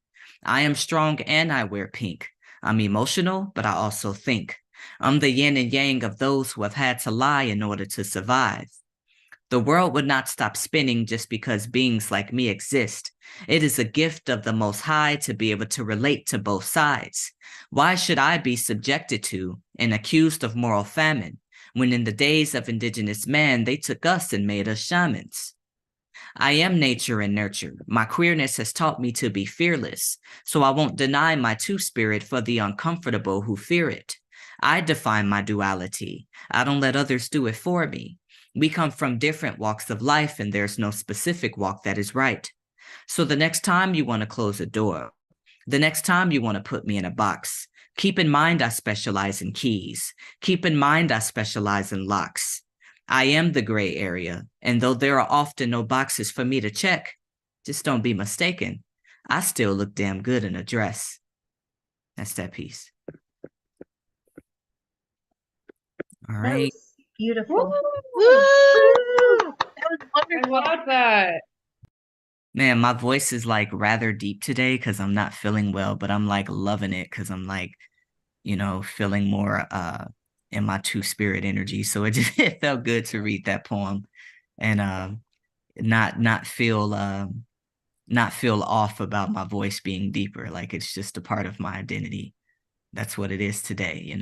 I am strong and I wear pink. I'm emotional, but I also think. I'm the yin and yang of those who have had to lie in order to survive. The world would not stop spinning just because beings like me exist. It is a gift of the Most High to be able to relate to both sides. Why should I be subjected to and accused of moral famine when in the days of indigenous man, they took us and made us shamans? I am nature and nurture. My queerness has taught me to be fearless, so I won't deny my two-spirit for the uncomfortable who fear it. I define my duality. I don't let others do it for me. We come from different walks of life, and there's no specific walk that is right. So the next time you want to close a door, the next time you want to put me in a box, keep in mind I specialize in keys. Keep in mind I specialize in locks. I am the gray area, and though there are often no boxes for me to check, just don't be mistaken, I still look damn good in a dress. That's that piece. All right. Beautiful. Woo! That was wonderful. I love that. Man, my voice is like rather deep today because I'm not feeling well, but I'm like loving it because I'm like, feeling more in my two-spirit energy. So it felt good to read that poem and not feel off about my voice being deeper. Like it's just a part of my identity. That's what it is today,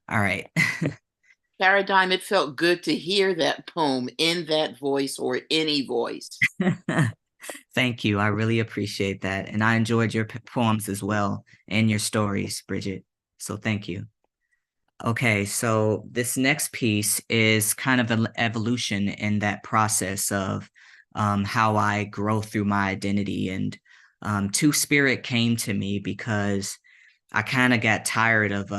All right. Paradigm, it felt good to hear that poem in that voice or any voice. Thank you. I really appreciate that. And I enjoyed your poems as well and your stories, Bridget. So thank you. Okay, so this next piece is kind of an evolution in that process of how I grow through my identity. And Two-Spirit came to me because I kind of got tired of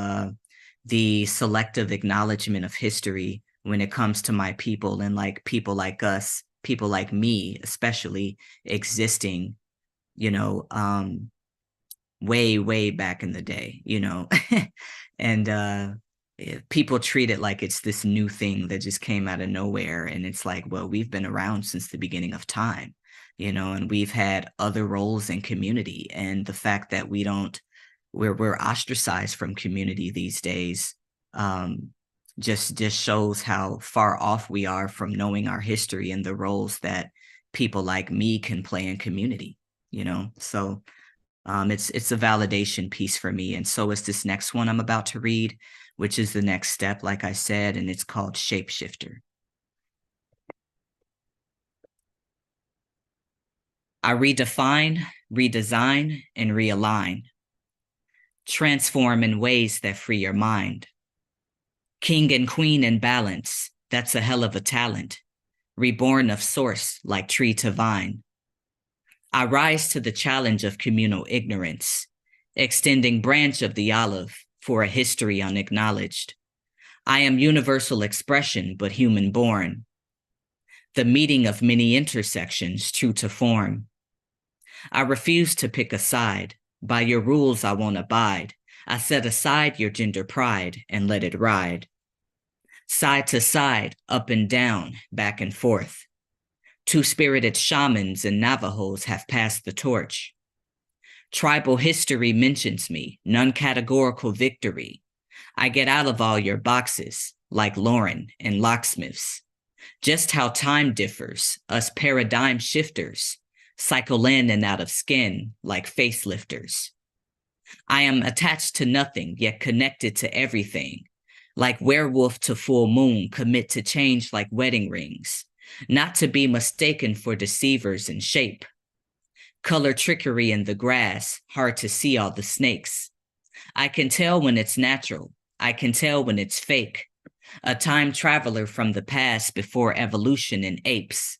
the selective acknowledgement of history when it comes to my people and like people like us, people like me, especially existing, way, way back in the day, and people treat it like it's this new thing that just came out of nowhere. And it's like, well, we've been around since the beginning of time, and we've had other roles in community. And the fact that we're ostracized from community these days just shows how far off we are from knowing our history and the roles that people like me can play in community, so it's a validation piece for me. And so is this next one I'm about to read, which is the next step, like I said, and it's called Shapeshifter. I redefine, redesign, and realign. Transform in ways that free your mind. King and queen in balance, that's a hell of a talent. Reborn of source like tree to vine. I rise to the challenge of communal ignorance, extending branch of the olive for a history unacknowledged. I am universal expression, but human born. The meeting of many intersections, true to form. I refuse to pick a side. By your rules, I won't abide. I set aside your gender pride and let it ride. Side to side, up and down, back and forth. Two-spirited shamans and Navajos have passed the torch. Tribal history mentions me, non-categorical victory. I get out of all your boxes, like Lauren and locksmiths. Just how time differs, us paradigm shifters, cycle in and out of skin like facelifters. I am attached to nothing, yet connected to everything. Like werewolf to full moon, commit to change like wedding rings. Not to be mistaken for deceivers in shape. Color trickery in the grass, hard to see all the snakes. I can tell when it's natural. I can tell when it's fake. A time traveler from the past before evolution in apes.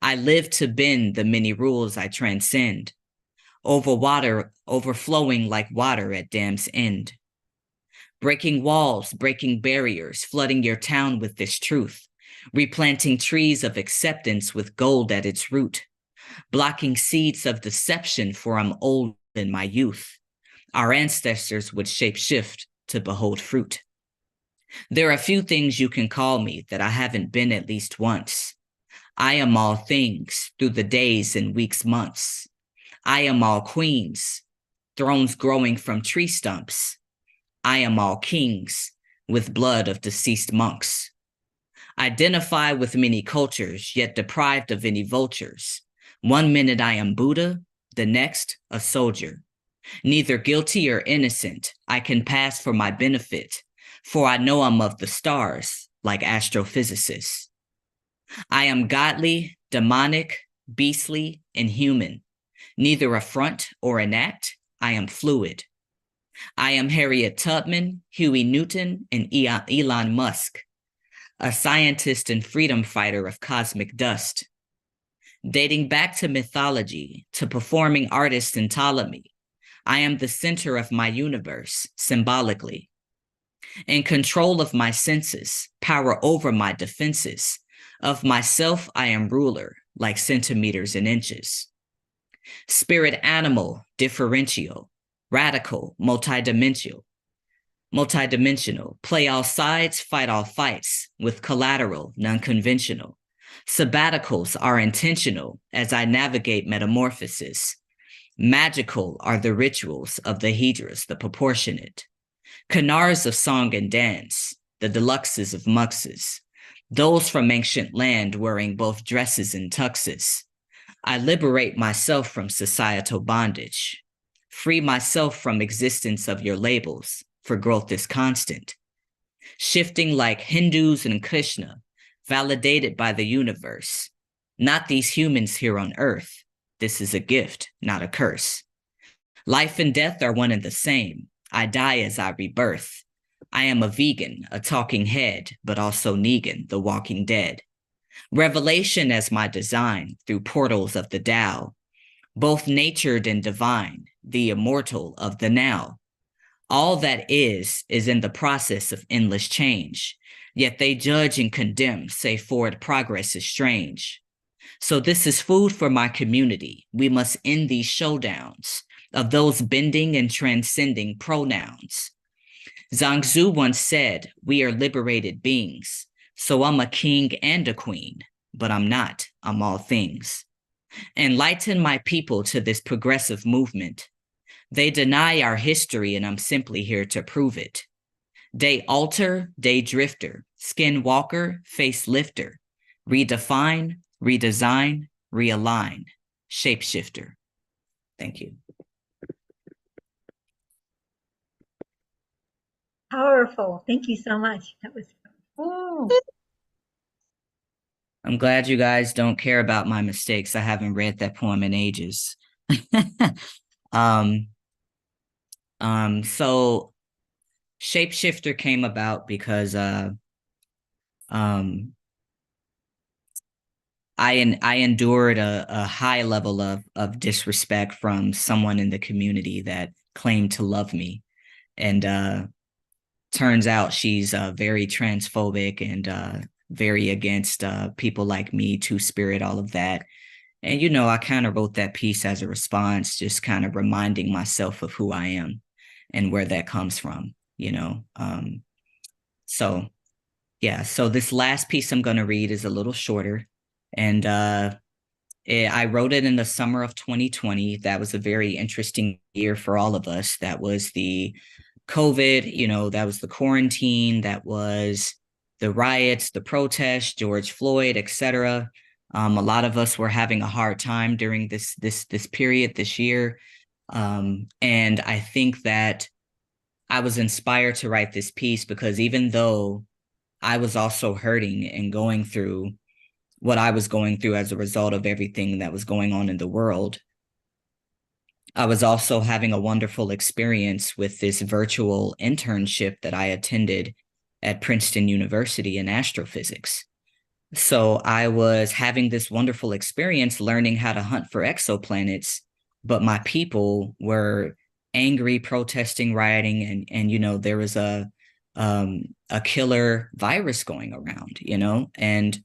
I live to bend the many rules I transcend. Over water, overflowing like water at dam's end. Breaking walls, breaking barriers, flooding your town with this truth. replanting trees of acceptance with gold at its root, blocking seeds of deception, for I'm old in my youth. Our ancestors would shape-shift to behold fruit. There are few things you can call me that I haven't been at least once. I am all things through the days and weeks, months. I am all queens, thrones growing from tree stumps. I am all kings with blood of deceased monks. Identify with many cultures, yet deprived of any vultures. 1 minute I am Buddha, the next a soldier. Neither guilty or innocent, I can pass for my benefit, for I know I'm of the stars, like astrophysicists. I am godly, demonic, beastly, and human. Neither a front or an act, I am fluid. I am Harriet Tubman, Huey Newton, and Elon Musk, a scientist and freedom fighter of cosmic dust. Dating back to mythology, to performing artist in Ptolemy, I am the center of my universe, symbolically. In control of my senses, power over my defenses. Of myself, I am ruler, like centimeters and inches. Spirit animal, differential, radical, multidimensional, play all sides, fight all fights, with collateral, non-conventional. Sabbaticals are intentional as I navigate metamorphosis. Magical are the rituals of the hedras, the proportionate. Canars of song and dance, the deluxes of muxes, those from ancient land wearing both dresses and tuxes. I liberate myself from societal bondage, free myself from existence of your labels, for growth is constant. Shifting like Hindus and Krishna, validated by the universe. Not these humans here on earth. This is a gift, not a curse. Life and death are one and the same. I die as I rebirth. I am a vegan, a talking head, but also Negan, the walking dead. Revelation as my design through portals of the Tao, both natured and divine, the immortal of the now. All that is in the process of endless change, yet they judge and condemn, say forward progress is strange. So this is food for my community. We must end these showdowns of those bending and transcending pronouns. Zhangzu once said, we are liberated beings. So I'm a king and a queen, but I'm not, I'm all things. Enlighten my people to this progressive movement. They deny our history and I'm simply here to prove it. Day alter, day drifter, skin walker, face lifter, redefine, redesign, realign, shapeshifter. Thank you. Powerful. Thank you so much. That was. Oh. I'm glad you guys don't care about my mistakes. I haven't read that poem in ages. So shapeshifter came about because I endured a high level of disrespect from someone in the community that claimed to love me, and turns out she's very transphobic and very against people like me, Two-Spirit, all of that. And, you know, I kind of wrote that piece as a response, just kind of reminding myself of who I am and where that comes from, you know. So, yeah, so this last piece I'm going to read is a little shorter. And I wrote it in the summer of 2020. That was a very interesting year for all of us. That was the COVID, you know, that was the quarantine, that was the riots, the protests, George Floyd, etc. A lot of us were having a hard time during this period this year. And I think that I was inspired to write this piece because even though I was also hurting and going through what I was going through as a result of everything that was going on in the world, I was also having a wonderful experience with this virtual internship that I attended at Princeton University in astrophysics. So I was having this wonderful experience learning how to hunt for exoplanets, but my people were angry, protesting, rioting, and you know, there was a a killer virus going around, you know? And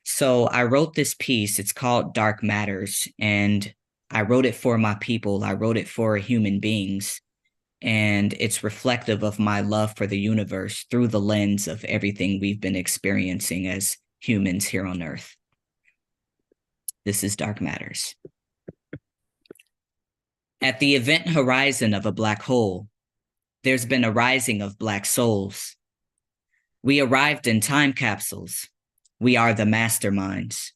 so I wrote this piece. It's called Dark Matters, and I wrote it for my people. I wrote it for human beings, and it's reflective of my love for the universe through the lens of everything we've been experiencing as humans here on Earth. This is Dark Matters. At the event horizon of a black hole, there's been a rising of black souls. We arrived in time capsules. We are the masterminds.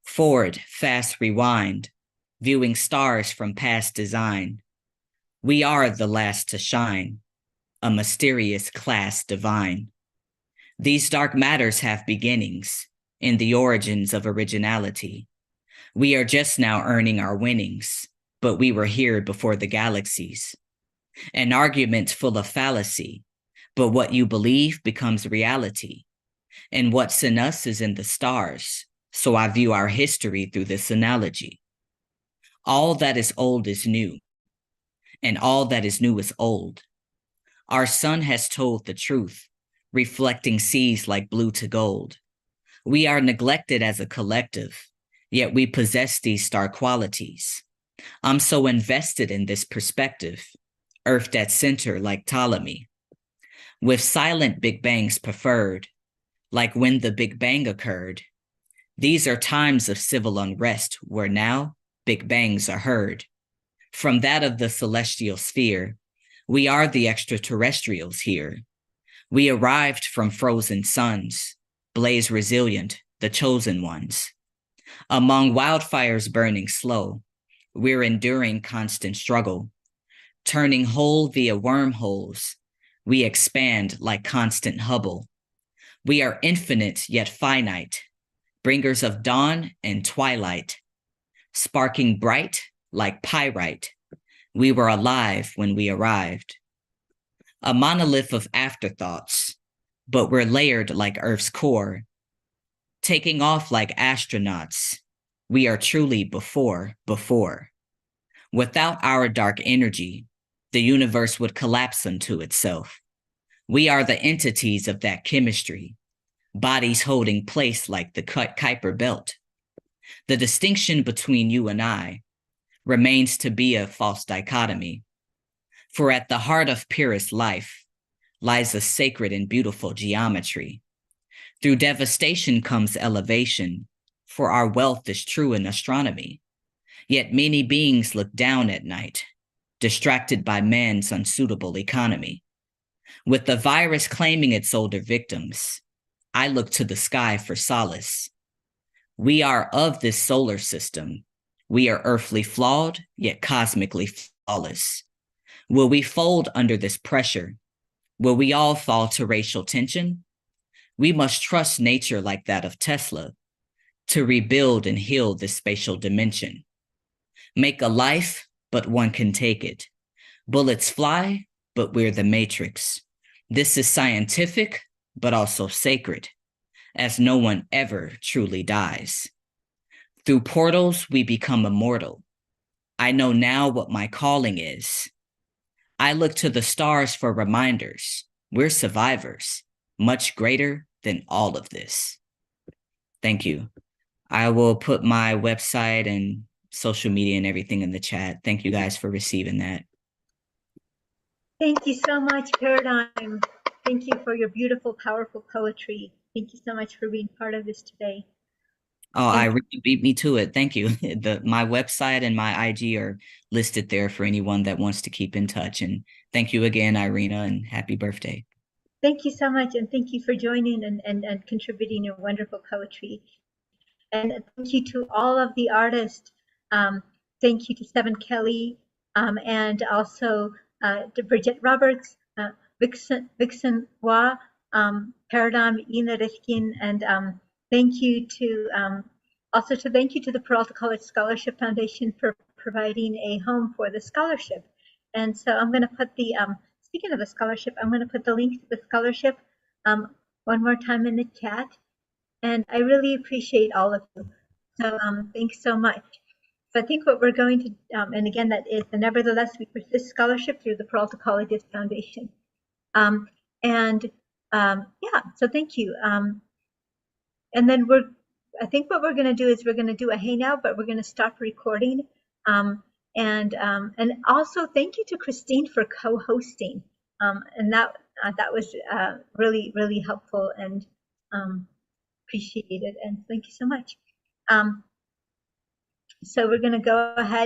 Forward, fast rewind, viewing stars from past design. We are the last to shine, a mysterious class divine. These dark matters have beginnings in the origins of originality. We are just now earning our winnings, but we were here before the galaxies. An argument full of fallacy, but what you believe becomes reality. And what's in us is in the stars, so I view our history through this analogy. All that is old is new, and all that is new is old. Our sun has told the truth, reflecting seas like blue to gold. We are neglected as a collective, yet we possess these star qualities. I'm so invested in this perspective, earthed at center like Ptolemy, with silent Big Bangs preferred, like when the Big Bang occurred. These are times of civil unrest where now Big Bangs are heard. From that of the celestial sphere, we are the extraterrestrials here. We arrived from frozen suns, blaze resilient, the chosen ones. Among wildfires burning slow, we're enduring constant struggle. Turning whole via wormholes, we expand like constant Hubble. We are infinite yet finite, bringers of dawn and twilight, sparking bright like pyrite. We were alive when we arrived. A monolith of afterthoughts, but we're layered like Earth's core, taking off like astronauts. We are truly before. Without our dark energy, the universe would collapse unto itself. We are the entities of that chemistry, bodies holding place like the Kuiper belt. The distinction between you and I remains to be a false dichotomy. For at the heart of purest life lies a sacred and beautiful geometry. Through devastation comes elevation, for our wealth is true in astronomy. Yet many beings look down at night, distracted by man's unsuitable economy. With the virus claiming its older victims, I look to the sky for solace. We are of this solar system. We are earthly flawed, yet cosmically flawless. Will we fold under this pressure? Will we all fall to racial tension? We must trust nature like that of Tesla to rebuild and heal this spatial dimension. Make a life, but one can take it. Bullets fly, but we're the matrix. This is scientific, but also sacred, as no one ever truly dies. Through portals, we become immortal. I know now what my calling is. I look to the stars for reminders. We're survivors, much greater than all of this. Thank you. I will put my website and social media and everything in the chat. Thank you guys for receiving that. Thank you so much, Paradigm. Thank you for your beautiful, powerful poetry. Thank you so much for being part of this today. Oh, I really beat me to it. Thank you. My website and my IG are listed there for anyone that wants to keep in touch. And thank you again, Irina, and happy birthday. Thank you so much, and thank you for joining and contributing your wonderful poetry. And thank you to all of the artists. Thank you to Seven Kelly, and also to Bridget Roberts, Vixen Hua, Paradigm, Ina Rifkin, and thank you to the Peralta College Scholarship Foundation for providing a home for the scholarship. And so I'm going to put the speaking of the scholarship, I'm going to put the link to the scholarship one more time in the chat. And I really appreciate all of you. So thanks so much. So I think what we're going to, and again, that is the Nevertheless We Persist Scholarship through the Peralta Colleges Foundation. And yeah, so thank you. And then I think what we're going to do is we're going to do a hey now, but we're going to stop recording. And also thank you to Christine for co-hosting. And that was really, really helpful and appreciated. And thank you so much. So we're going to go ahead